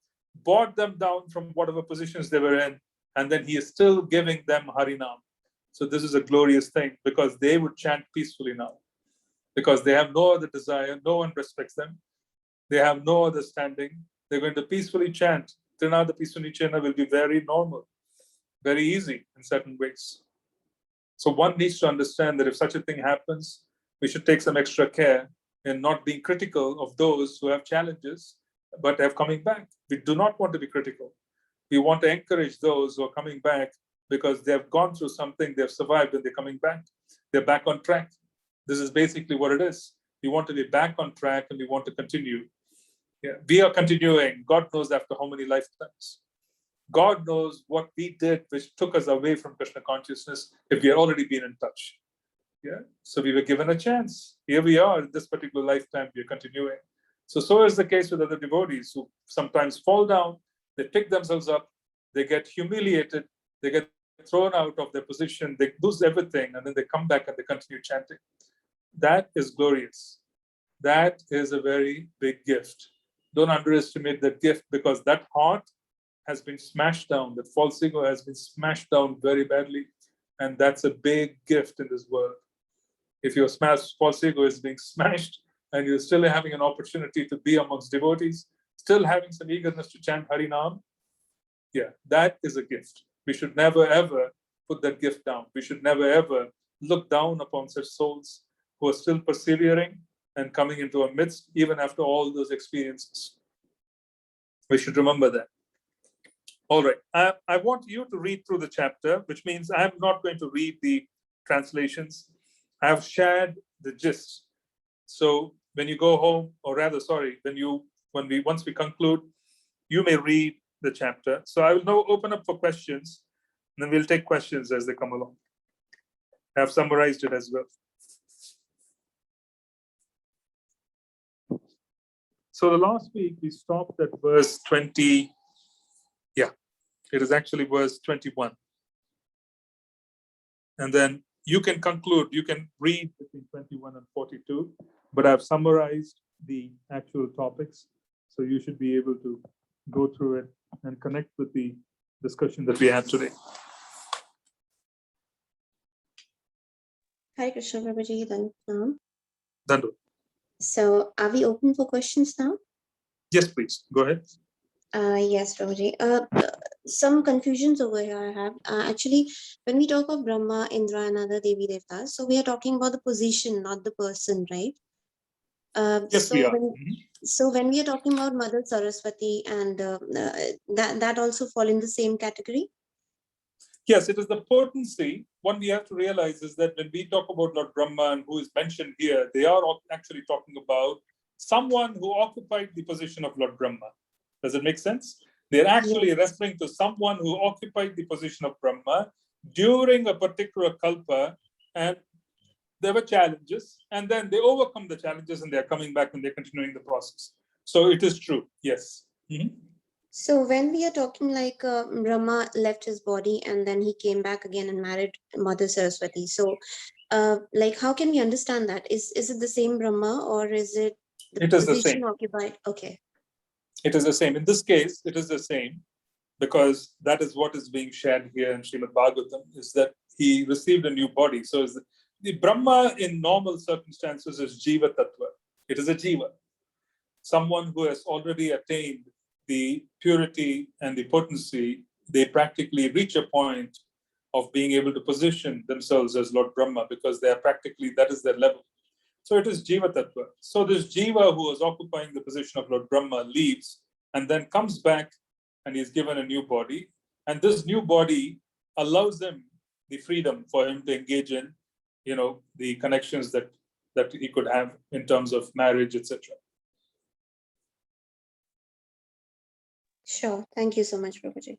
brought them down from whatever positions they were in, and then he is still giving them Harinam. So this is a glorious thing, because they would chant peacefully now, because they have no other desire, no one respects them, they have no other standing, they're going to peacefully chant. Trinada Pisunichena will be very normal, very easy in certain ways. So one needs to understand that if such a thing happens, we should take some extra care in not being critical of those who have challenges but have coming back. We do not want to be critical. We want to encourage those who are coming back because they have gone through something, they've survived, and they're coming back. They're back on track. This is basically what it is. We want to be back on track and we want to continue. Yeah, we are continuing. God knows after how many lifetimes. God knows what we did which took us away from Krishna consciousness if we had already been in touch. Yeah, so we were given a chance. Here we are in this particular lifetime, we are continuing. So is the case with other devotees who sometimes fall down, they pick themselves up, they get humiliated, they get thrown out of their position, they lose everything, and then they come back and they continue chanting. That is glorious. That is a very big gift. Don't underestimate that gift, because that heart has been smashed down, that false ego has been smashed down very badly, and that's a big gift in this world. If your false ego is being smashed and you're still having an opportunity to be amongst devotees, still having some eagerness to chant Harinam, yeah, that is a gift. We should never ever put that gift down. We should never ever look down upon such souls who are still persevering and coming into our midst, even after all those experiences. We should remember that. All right, I want you to read through the chapter, which means I'm not going to read the translations. I have shared the gist. So when you go home, or rather, sorry, once we conclude, you may read the chapter. So I will now open up for questions, and then we'll take questions as they come along. I have summarized it as well. So the last week we stopped at verse 20. Yeah, it is actually verse 21. And then you can conclude, you can read between 21 and 42, but I've summarized the actual topics. So you should be able to go through it and connect with the discussion that we had today. Hare Krishna, Prabhuji. Dandu. So are we open for questions now? Yes, please. Go ahead. Yes, Prabhuji. Some confusions over here I have. Actually, when we talk of Brahma, Indra, and other Devi Devtas, so we are talking about the position, not the person, right? Yes, we are. So when we are talking about Mother Saraswati, and that also fall in the same category? Yes, it is the potency. One we have to realize is that when we talk about Lord Brahma and who is mentioned here, they are actually talking about someone who occupied the position of Lord Brahma. Does it make sense? They're actually referring to someone who occupied the position of Brahma during a particular kalpa, and there were challenges, and then they overcome the challenges and they're coming back and they're continuing the process. So it is true, yes. So when we are talking like Brahma left his body and then he came back again and married Mother Saraswati. So like how can we understand that? Is it the same Brahma, or is it the position occupied? Okay. It is the same. In this case, it is the same, because that is what is being shared here in Srimad Bhagavatam, is that he received a new body. So the Brahma in normal circumstances is Jiva Tattva. It is a Jiva. Someone who has already attained the purity and the potency, they practically reach a point of being able to position themselves as Lord Brahma, because they are practically, that is their level. So it is Jiva Tattva. So this Jiva who was occupying the position of Lord Brahma leaves and then comes back and he is given a new body. And this new body allows him the freedom for him to engage in, the connections that he could have in terms of marriage, etc. Sure. Thank you so much, Prabhuji.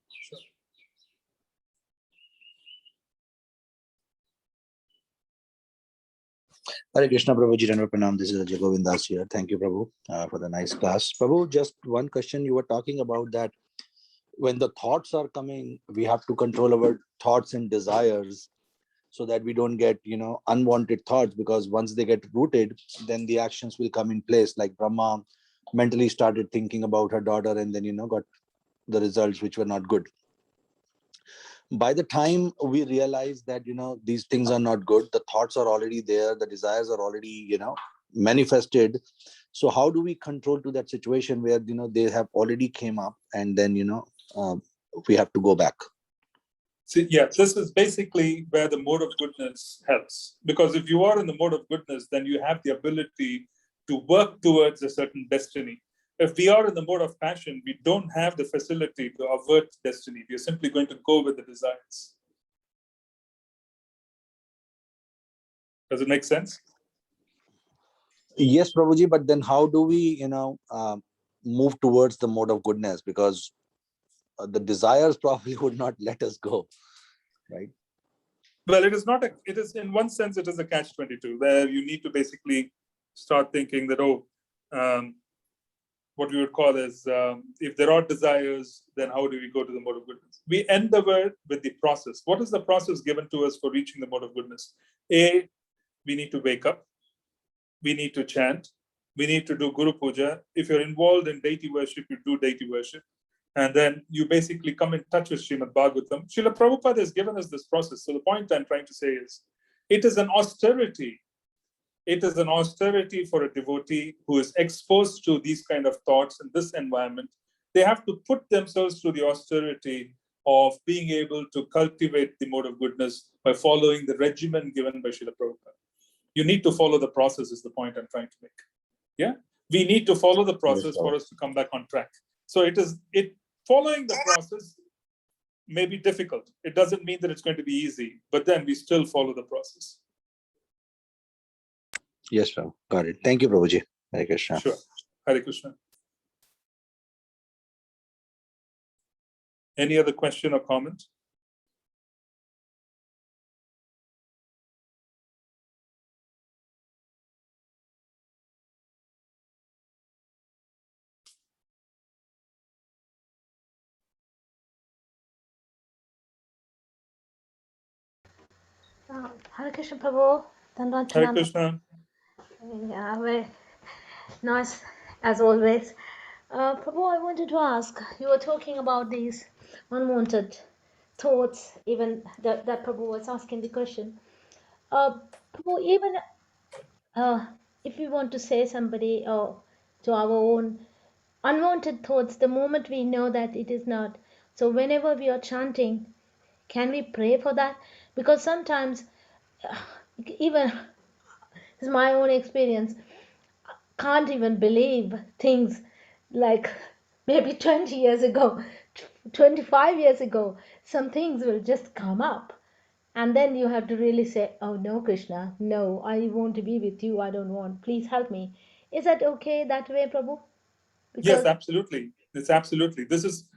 Sure. Hare Krishna, Prabhuji, Janvar Pranam. This is Ajay Govindas here. Thank you, Prabhu, for the nice class. Prabhu, just one question. You were talking about that when the thoughts are coming, we have to control our thoughts and desires so that we don't get, unwanted thoughts, because once they get rooted, then the actions will come in place. Like Brahma mentally started thinking about her daughter and then, got the results which were not good. By the time we realize that, these things are not good, the thoughts are already there, the desires are already, manifested. So how do we control to that situation where, they have already came up and then, we have to go back? So, yeah, this is basically where the mode of goodness helps. Because if you are in the mode of goodness, then you have the ability to work towards a certain destiny. If we are in the mode of passion, we don't have the facility to avert destiny. We are simply going to go with the desires. Does it make sense? Yes, Prabhuji, but then how do we, move towards the mode of goodness? Because the desires probably would not let us go, right? Well, it is not it is in one sense, it is a catch-22 where you need to basically start thinking that, what we would call as, if there are desires, then how do we go to the mode of goodness? We endeavor with the process. What is the process given to us for reaching the mode of goodness? A, we need to wake up. We need to chant. We need to do Guru Puja. If you're involved in deity worship, you do deity worship. And then you basically come in touch with Srimad Bhagavatam. Srila Prabhupada has given us this process. So the point I'm trying to say is, it is an austerity. It is an austerity for a devotee who is exposed to these kind of thoughts in this environment. They have to put themselves through the austerity of being able to cultivate the mode of goodness by following the regimen given by Srila Prabhupada. You need to follow the process is the point I'm trying to make. Yeah, we need to follow the process for us to come back on track. So following the process may be difficult. It doesn't mean that it's going to be easy, but then we still follow the process. Yes, Prabhu. Got it. Thank you, Prabhuji. Hare Krishna. Sure. Hare Krishna. Any other question or comment? Hare Krishna Prabhu. Hare Krishna. Yeah, very nice as always. Prabhu, I wanted to ask, you were talking about these unwanted thoughts, even that Prabhu was asking the question. Prabhu, even if we want to say somebody to our own unwanted thoughts, the moment we know that it is not, so whenever we are chanting, can we pray for that? Because sometimes, even this is my own experience, can't even believe things like maybe 20 years ago, 25 years ago, some things will just come up. And then you have to really say, oh no, Krishna, no, I want to be with you. I don't want. Please help me. Is that okay that way, Prabhu? Yes, absolutely. It's absolutely. This is,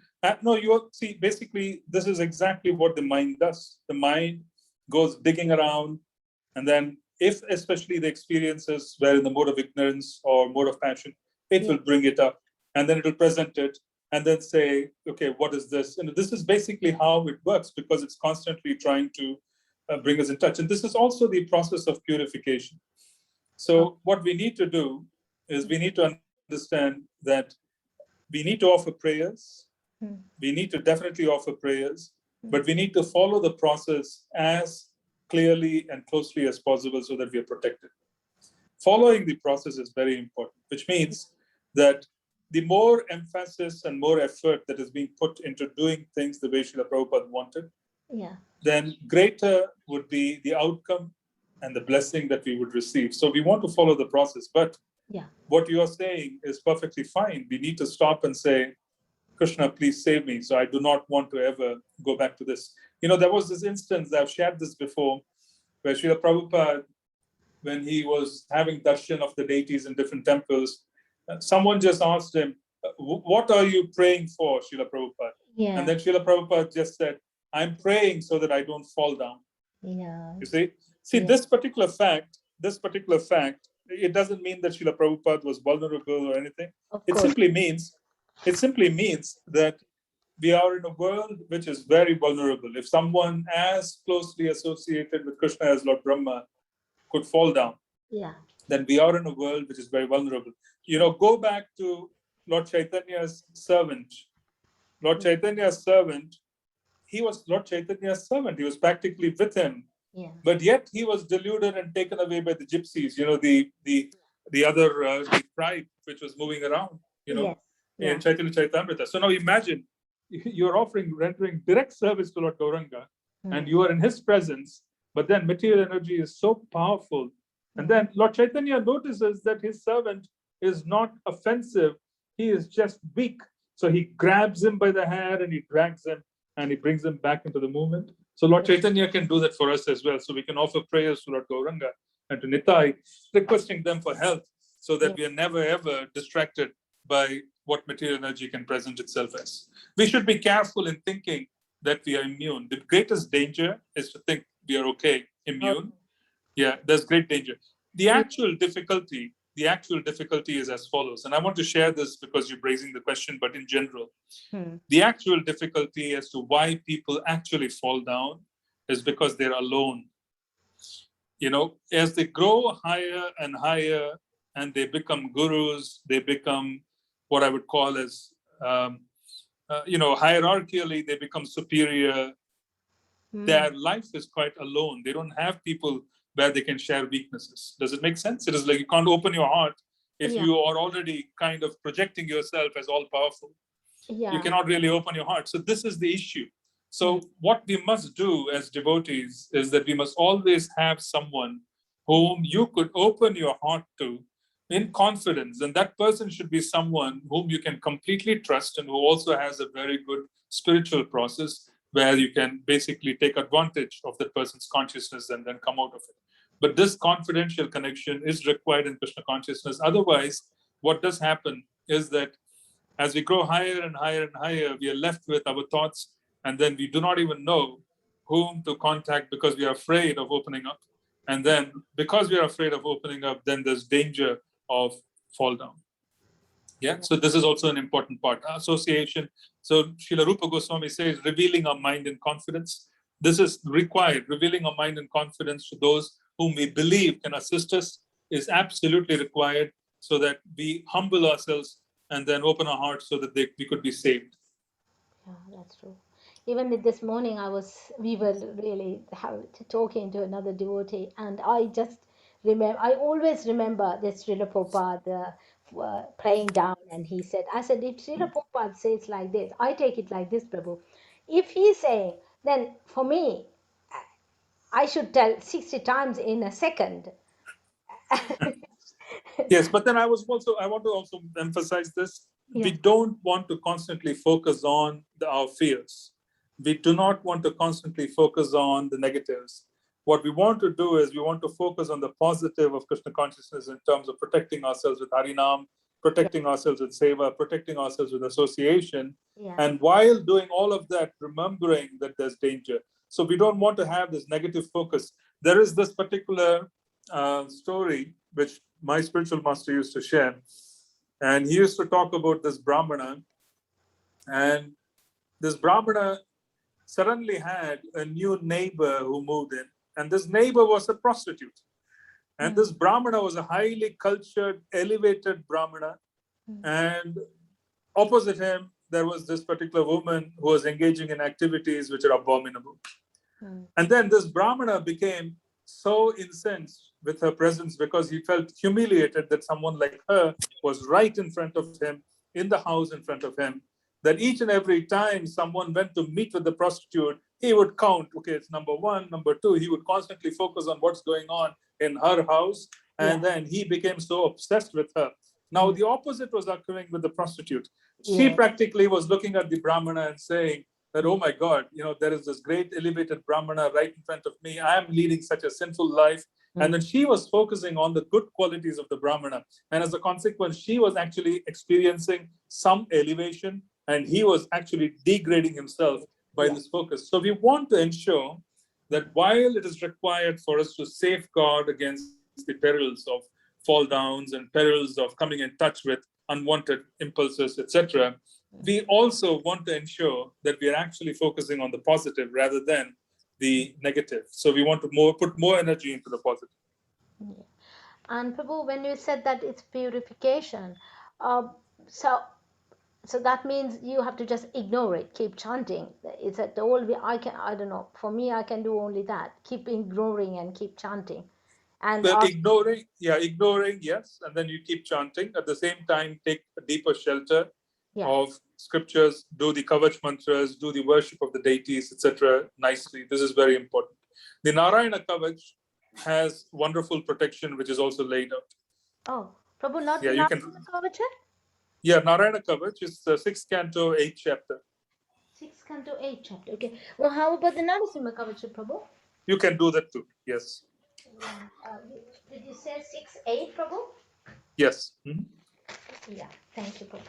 basically, this is exactly what the mind does. The mind goes digging around, and then if especially the experiences were in the mode of ignorance or mode of passion, it will bring it up, and then it will present it, and then say, okay, what is this? And this is basically how it works, because it's constantly trying to bring us in touch. And this is also the process of purification. So what we need to do is we need to understand that we need to offer prayers. We need to definitely offer prayers, but we need to follow the process as clearly and closely as possible so that we are protected. Following the process is very important, which means that the more emphasis and more effort that is being put into doing things the way Srila Prabhupada wanted, then greater would be the outcome and the blessing that we would receive. So we want to follow the process, but what you are saying is perfectly fine. We need to stop and say, Krishna, please save me. So I do not want to ever go back to this. There was this instance, I've shared this before, where Srila Prabhupada, when he was having darshan of the deities in different temples, someone just asked him, what are you praying for, Srila Prabhupada? And then Srila Prabhupada just said, I'm praying so that I don't fall down. You see? This particular fact, it doesn't mean that Srila Prabhupada was vulnerable or anything. It simply means that we are in a world which is very vulnerable. If someone as closely associated with Krishna as Lord Brahma could fall down, then we are in a world which is very vulnerable. Go back to Lord Chaitanya's servant. Lord Chaitanya's servant, he was Lord Chaitanya's servant. He was practically with him. But yet he was deluded and taken away by the gypsies, the other the tribe which was moving around, in Chaitanya Chaitamrita. So now imagine, you're rendering direct service to Lord Gauranga, and you are in his presence, but then material energy is so powerful. And then Lord Chaitanya notices that his servant is not offensive, he is just weak. So he grabs him by the hair and he drags him and he brings him back into the movement. So Lord Chaitanya can do that for us as well. So we can offer prayers to Lord Gauranga and to Nitai, requesting them for help so that we are never ever distracted by what material energy can present itself as. We should be careful in thinking that we are immune. The greatest danger is to think we are okay, immune. Yeah, there's great danger. The actual difficulty is as follows. And I want to share this because you're raising the question, but in general, the actual difficulty as to why people actually fall down is because they're alone. You know, as they grow higher and higher and they become gurus, they become what I would call as, hierarchically, they become superior. Their life is quite alone. They don't have people where they can share weaknesses. Does it make sense? It is like you can't open your heart if you are already kind of projecting yourself as all powerful. You cannot really open your heart. So this is the issue. So what we must do as devotees is that we must always have someone whom you could open your heart to in confidence. And that person should be someone whom you can completely trust and who also has a very good spiritual process where you can basically take advantage of that person's consciousness and then come out of it. But this confidential connection is required in Krishna consciousness. Otherwise, what does happen is that as we grow higher and higher and higher, we are left with our thoughts, and then we do not even know whom to contact because we are afraid of opening up. And then because we are afraid of opening up, then there's danger of fall down. Yeah, so this is also an important part. Association. So Srila Rupa Goswami says, revealing our mind in confidence. This is required. Revealing our mind in confidence to those whom we believe can assist us is absolutely required so that we humble ourselves and then open our hearts so that we could be saved. Yeah, that's true. Even this morning, we were really talking to another devotee, and I just remember, I always remember this Srila Prabhupada praying down, and he said, I said, if Srila Prabhupada says like this, I take it like this, Prabhu. If he's saying, then for me, I should tell 60 times in a second. Yes, but then I want to also emphasize this. We don't want to constantly focus on our fears. We do not want to constantly focus on the negatives. What we want to do is we want to focus on the positive of Krishna consciousness in terms of protecting ourselves with Harinam, protecting ourselves with Seva, protecting ourselves with association. And while doing all of that, remembering that there's danger. So we don't want to have this negative focus. There is this particular story which my spiritual master used to share. And he used to talk about this Brahmana. And this Brahmana suddenly had a new neighbor who moved in. And this neighbor was a prostitute. And this Brahmana was a highly cultured, elevated Brahmana. And opposite him, there was this particular woman who was engaging in activities which are abominable. And then this Brahmana became so incensed with her presence because he felt humiliated that someone like her was right in front of him, in the house in front of him, that each and every time someone went to meet with the prostitute, he would count, okay, it's number one, number two. He would constantly focus on what's going on in her house. And then he became so obsessed with her. Now, the opposite was occurring with the prostitute. She practically was looking at the Brahmana and saying that, oh my God, there is this great elevated Brahmana right in front of me. I am leading such a sinful life. And then she was focusing on the good qualities of the Brahmana. And as a consequence, she was actually experiencing some elevation and he was actually degrading himself by this focus. So we want to ensure that while it is required for us to safeguard against the perils of fall downs and perils of coming in touch with unwanted impulses, etc., we also want to ensure that we are actually focusing on the positive rather than the negative. So we want to put more energy into the positive. And Prabhu, when you said that it's purification, so that means you have to just ignore it, keep chanting. It's at all I don't know. For me, I can do only that. Keep ignoring and keep chanting. And well, ignoring, yes, and then you keep chanting. At the same time, take a deeper shelter of scriptures, do the kavach mantras, do the worship of the deities, etc. nicely. This is very important. The Narayana kavach has wonderful protection, which is also laid out. Oh, Prabhu, not Yeah, you can. Kavacha? Yeah, Narayana kavach is the 6th canto, 8th chapter. 6 canto 8 chapter. Okay. Well, how about the Narasimha Kavacha, Prabhu? You can do that too. Yes. Yeah. Did you say 6-8, Prabhu? Yes. Yeah. Thank you, Prabhu.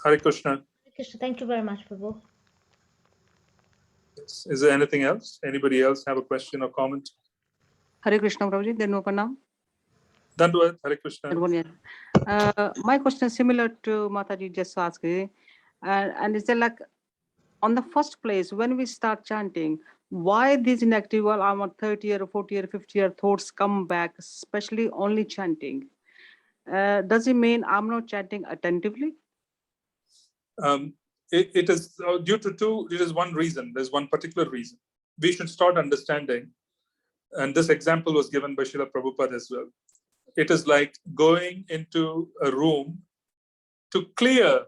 Hare Krishna. Hare Krishna. Thank you very much, Prabhu. Yes. Is there anything else? Anybody else have a question or comment? Hare Krishna, Prabhuji. Dandavat. Dandavat. Hare Krishna. My question is similar to Mataji just asked. And is there like, on the first place, when we start chanting, why these negative, well, I'm on 30 or 40 or 50 year thoughts come back, especially only chanting? Does it mean I'm not chanting attentively? It is due to two. It is one reason. There's one particular reason. We should start understanding, and this example was given by Srila Prabhupada as well. It is like going into a room to clear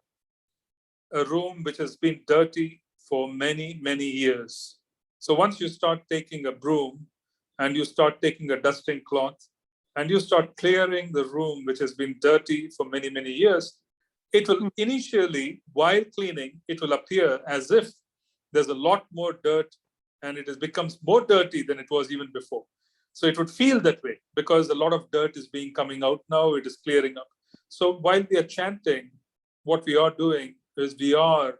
a room which has been dirty for many, many years. So once you start taking a broom and you start taking a dusting cloth and you start clearing the room which has been dirty for many, many years, it will initially, while cleaning, it will appear as if there's a lot more dirt and it becomes more dirty than it was even before. So it would feel that way because a lot of dirt is coming out now, it is clearing up. So while we are chanting, what we are doing is we are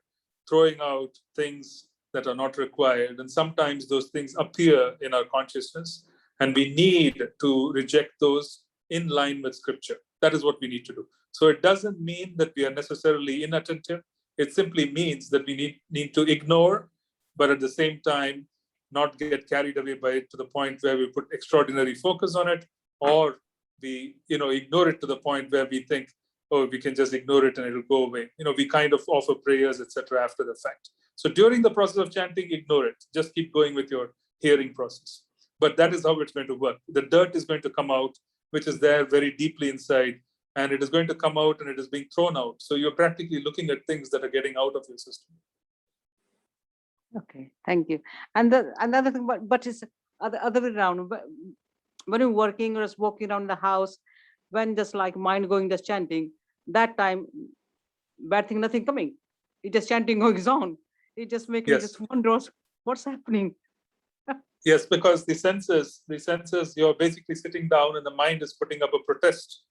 throwing out things that are not required. And sometimes those things appear in our consciousness and we need to reject those in line with scripture. That is what we need to do. So it doesn't mean that we are necessarily inattentive. It simply means that we need to ignore, but at the same time, not get carried away by it to the point where we put extraordinary focus on it, or we ignore it to the point where we think, oh, we can just ignore it and it'll go away. We kind of offer prayers, etc. after the fact. So during the process of chanting, ignore it. Just keep going with your hearing process. But that is how it's going to work. The dirt is going to come out, which is there very deeply inside, and it is going to come out and it is being thrown out. So you're practically looking at things that are getting out of your system. Okay, thank you. And another thing, but it's other way around. When you're working or just walking around the house, when just like mind going, just chanting, that time, bad thing, nothing coming. It just chanting going on. It just making me just wonder what's happening. Yes, because the senses, you're basically sitting down and the mind is putting up a protest.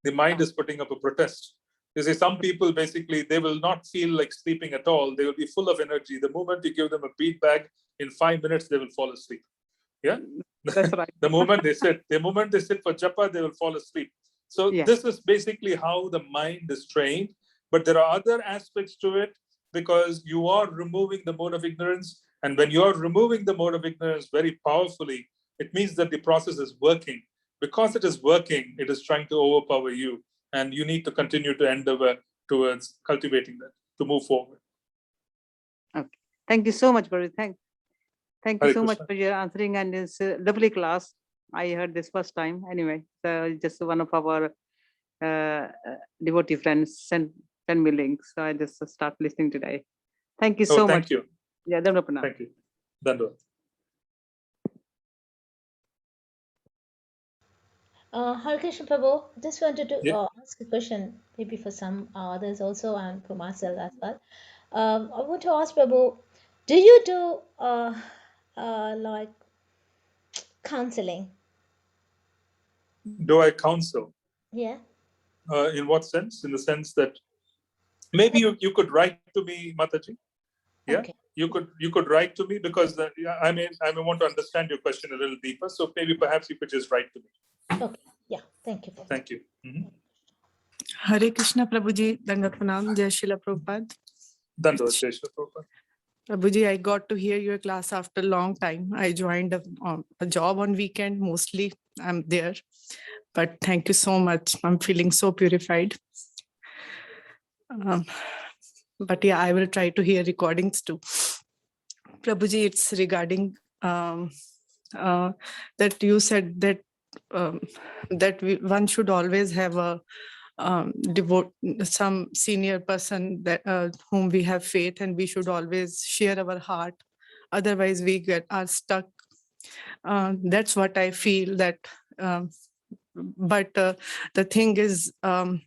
The mind is putting up a protest. You see, some people basically, they will not feel like sleeping at all. They will be full of energy. The moment you give them a bead bag, in 5 minutes, they will fall asleep. Yeah? That's right. The moment they sit for japa, they will fall asleep. So this is basically how the mind is trained. But there are other aspects to it because you are removing the mode of ignorance. And when you're removing the mode of ignorance very powerfully, it means that the process is working. Because it is working, it is trying to overpower you. And you need to continue to endeavor towards cultivating that, to move forward. Okay. Thank you so much, Baru. Thank you so much for your answering, and it's a lovely class. I heard this first time. Anyway, so just one of our devotee friends sent me links. So I just start listening today. Thank you so much. Thank you. Yeah, Dandavat. Thank you. Dandavat. Hare Krishna Prabhu, just wanted to ask a question, maybe for some others also, and for myself as well. I want to ask Prabhu, do you do like counseling? Do I counsel? Yeah. In what sense? In the sense that maybe you could write to me, Mataji. Yeah, okay. You could write to me because I may want to understand your question a little deeper. So maybe perhaps you could just write to me. Okay. Yeah. Thank you. Prabhu. Thank you. Hare Krishna Prabhuji, Dandat Pranam, Jai Srila Prabhupada. Dandavat, Jai Srila Prabhupada. Prabhuji, I got to hear your class after a long time. I joined a job on weekend, mostly I'm there. But thank you so much. I'm feeling so purified. But yeah, I will try to hear recordings too. Prabhuji, it's regarding that you said that one should always have a devote some senior person that whom we have faith, and we should always share our heart. Otherwise, we are stuck. That's what I feel that. But the thing is, I'm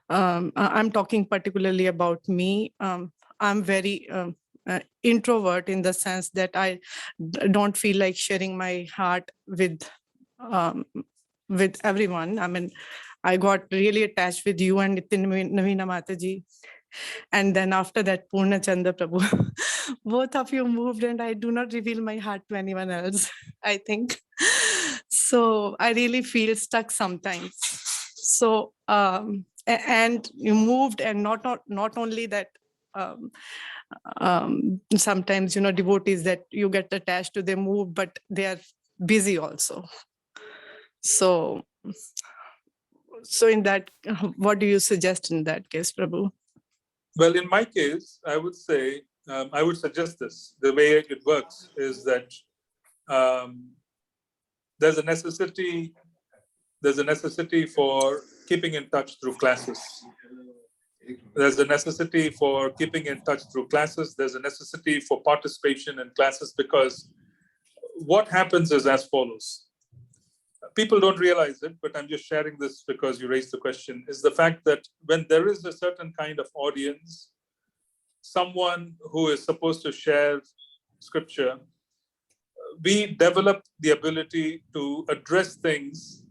talking particularly about me. I'm very introvert in the sense that I don't feel like sharing my heart with everyone. I mean, I got really attached with you and Navina Mataji. And then after that, Purna Chanda Prabhu, both of you moved, and I do not reveal my heart to anyone else, I think. So I really feel stuck sometimes. So, and you moved, and not only that, sometimes, devotees that you get attached to, they move, but they are busy also. So in that, what do you suggest in that case, Prabhu? Well, in my case, I would say, I would suggest this. The way it works is that there's a necessity for keeping in touch through classes. There's a necessity for keeping in touch through classes. There's a necessity for participation in classes, because what happens is as follows. People don't realize it, but I'm just sharing this because you raised the question, is the fact that when there is a certain kind of audience, someone who is supposed to share scripture, we develop the ability to address things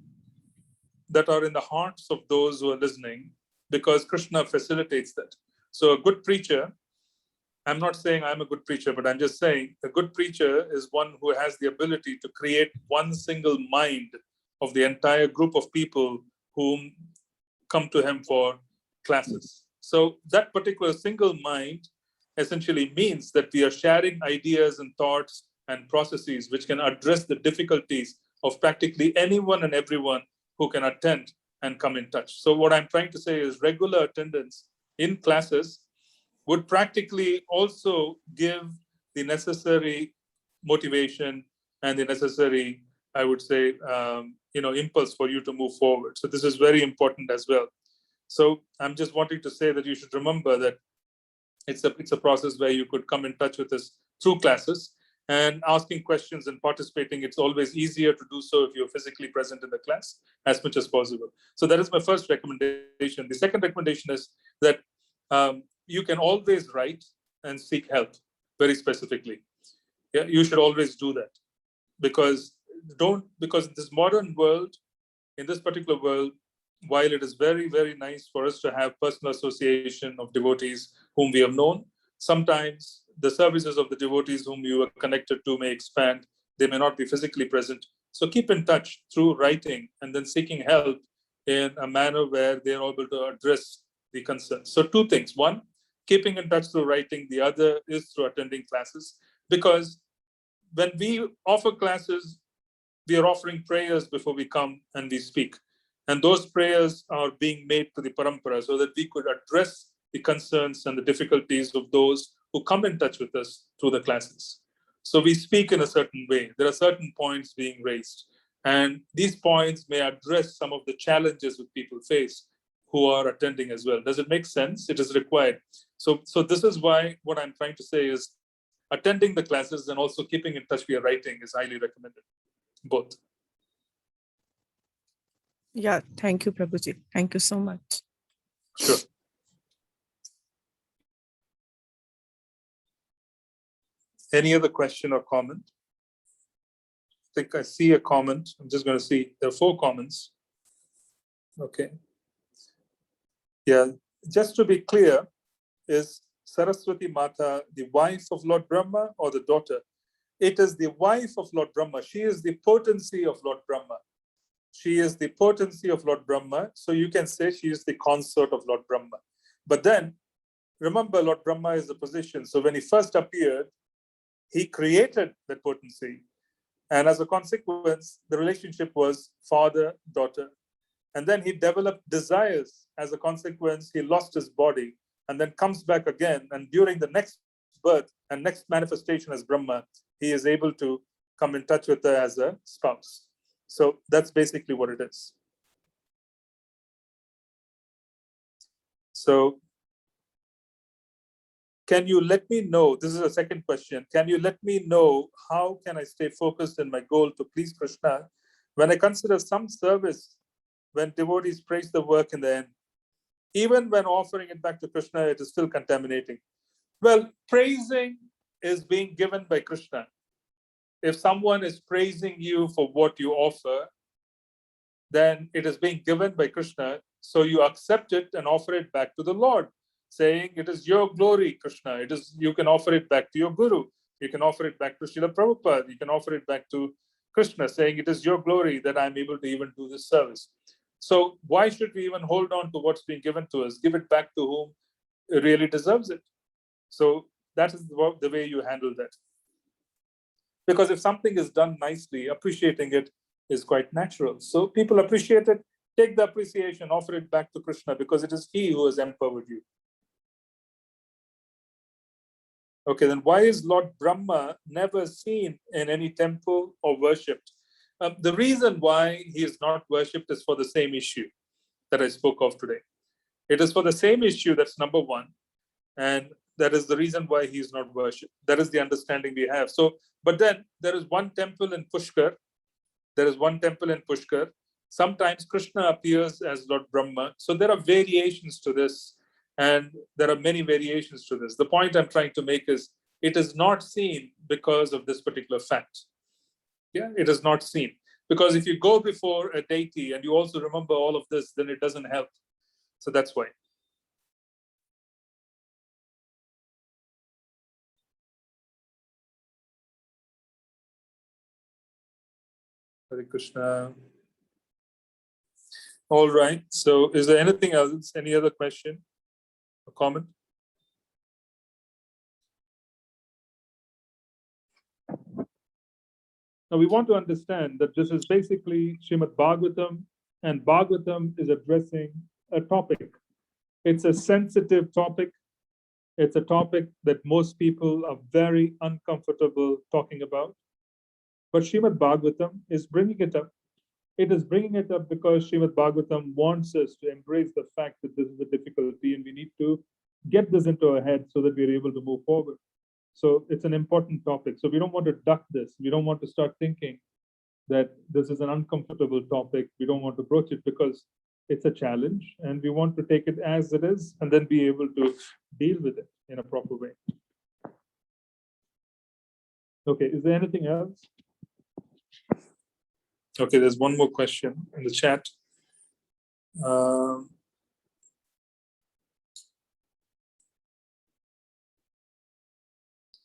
that are in the hearts of those who are listening, because Krishna facilitates that. So a good preacher, I'm not saying I'm a good preacher, but I'm just saying a good preacher is one who has the ability to create one single mind of the entire group of people whom come to him for classes. So that particular single mind essentially means that we are sharing ideas and thoughts and processes which can address the difficulties of practically anyone and everyone who can attend and come in touch. So what I'm trying to say is regular attendance in classes would practically also give the necessary motivation and the necessary, I would say, impulse for you to move forward. So this is very important as well. So I'm just wanting to say that you should remember that it's a process where you could come in touch with us through classes, and asking questions and participating. It's always easier to do so if you're physically present in the class as much as possible. So that is my first recommendation. The second recommendation is that you can always write and seek help very specifically. Yeah, you should always do that, because in this modern world, in this particular world, while it is very, very nice for us to have personal association of devotees whom we have known, sometimes the services of the devotees whom you are connected to may expand. They may not be physically present. So keep in touch through writing and then seeking help in a manner where they're able to address the concerns. So two things. One, keeping in touch through writing. The other is through attending classes. Because when we offer classes, we are offering prayers before we come and we speak. And those prayers are being made to the parampara so that we could address the concerns and the difficulties of those who come in touch with us through the classes. So we speak in a certain way. There are certain points being raised. And these points may address some of the challenges that people face who are attending as well. Does it make sense? It is required. So this is why what I'm trying to say is attending the classes and also keeping in touch via writing is highly recommended. Both. Yeah, thank you, Prabhuji. Thank you so much. Sure. Any other question or comment? I think I see a comment. I'm just going to see. There are 4 comments. Okay. Yeah, just to be clear, is Saraswati Mata the wife of Lord Brahma or the daughter? It is the wife of Lord Brahma. She is the potency of Lord Brahma. She is the potency of Lord Brahma. So you can say she is the consort of Lord Brahma. But then, remember, Lord Brahma is the position. So when he first appeared, he created that potency. And as a consequence, the relationship was father-daughter. And then he developed desires. As a consequence, he lost his body and then comes back again. And during the next birth and next manifestation as Brahma, he is able to come in touch with her as a spouse. So that's basically what it is. So can you let me know, this is a second question, can you let me know how can I stay focused in my goal to please Krishna when I consider some service when devotees praise the work in the end? Even when offering it back to Krishna, it is still contaminating. Well, praising is being given by Krishna. If someone is praising you for what you offer, then it is being given by Krishna. So you accept it and offer it back to the Lord, saying, it is your glory, Krishna. It is, you can offer it back to your Guru. You can offer it back to Srila Prabhupada. You can offer it back to Krishna, saying, it is your glory that I'm able to even do this service. So why should we even hold on to what's being given to us? Give it back to whom really deserves it. So that is the way you handle that. Because if something is done nicely, appreciating it is quite natural. So people appreciate it, take the appreciation, offer it back to Krishna, because it is he who has empowered you. Okay, then why is Lord Brahma never seen in any temple or worshipped? The reason why he is not worshipped is for the same issue that I spoke of today. It is for the same issue, that's number one. And that is the reason why he is not worshipped. That is the understanding we have. So, but then there is one temple in Pushkar. There is one temple in Pushkar. Sometimes Krishna appears as Lord Brahma. So there are variations to this. And there are many variations to this. The point I'm trying to make is it is not seen because of this particular fact. Yeah, it is not seen. Because if you go before a deity and you also remember all of this, then it doesn't help. So that's why. Hare Krishna. All right. So is there anything else? Any other question or comment? Now we want to understand that this is basically Srimad Bhagavatam, and Bhagavatam is addressing a topic. It's a sensitive topic. It's a topic that most people are very uncomfortable talking about. But Srimad Bhagavatam is bringing it up. It is bringing it up because Srimad Bhagavatam wants us to embrace the fact that this is a difficulty and we need to get this into our head so that we're able to move forward. So it's an important topic. So we don't want to duck this. We don't want to start thinking that this is an uncomfortable topic. We don't want to broach it because it's a challenge and we want to take it as it is and then be able to deal with it in a proper way. Okay, is there anything else? Okay, there's one more question in the chat.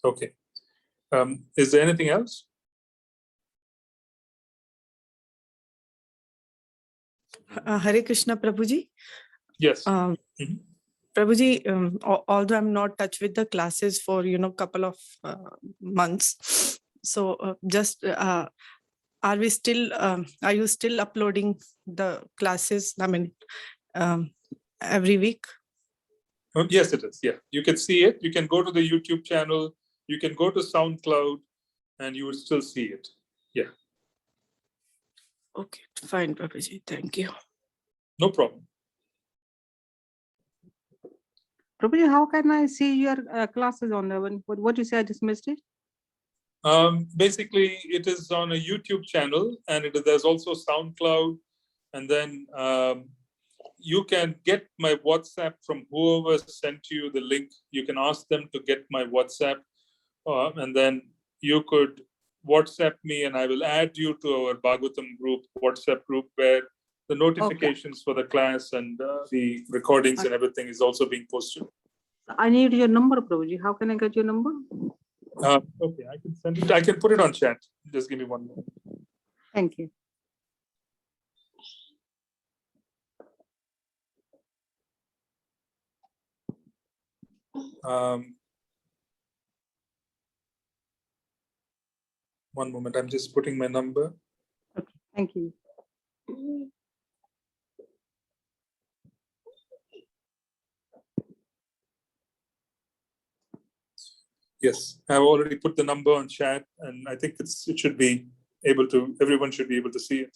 Okay. Is there anything else? Hare Krishna, Prabhuji. Yes. Prabhuji, although I'm not touch with the classes for, couple of months, so just are you still uploading the classes? I mean, every week? Yes, it is. Yeah, you can see it. You can go to the YouTube channel. You can go to SoundCloud, and you will still see it. Yeah. Okay, fine, Prabhuji. Thank you. No problem. Prabhuji, how can I see your classes on the what you say? I just missed it. Basically, it is on a YouTube channel, and there's also SoundCloud, and then you can get my WhatsApp from whoever sent you the link. You can ask them to get my WhatsApp, and then you could WhatsApp me, and I will add you to our Bhagavatam group, WhatsApp group, where the notifications for the class and the recordings and everything is also being posted. I need your number, Prabhuji. How can I get your number? Okay, I can send it. I can put it on chat. Just give me one minute. Thank you. One moment. I'm just putting my number. Okay, thank you. Yes, I've already put the number on chat, and I think it should be able to. Everyone should be able to see it.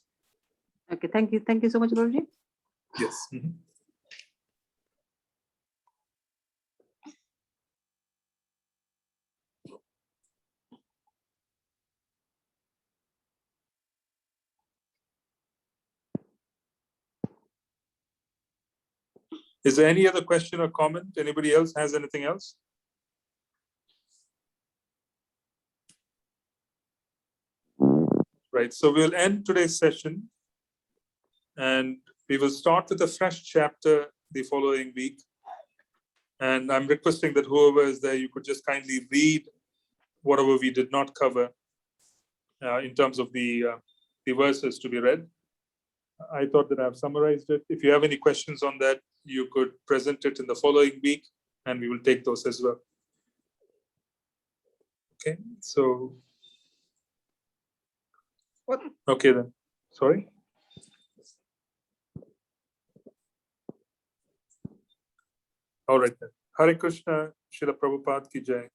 Okay, thank you. Thank you so much, Prabhuji. Yes. Is there any other question or comment? Anybody else has anything else? Right, so we'll end today's session and we will start with a fresh chapter the following week. And I'm requesting that whoever is there, you could just kindly read whatever we did not cover in terms of the verses to be read. I thought that I've summarized it. If you have any questions on that, you could present it in the following week and we will take those as well. Okay, so. What? Okay then, sorry. All right then. Hare Krishna, Srila Prabhupada ki jai.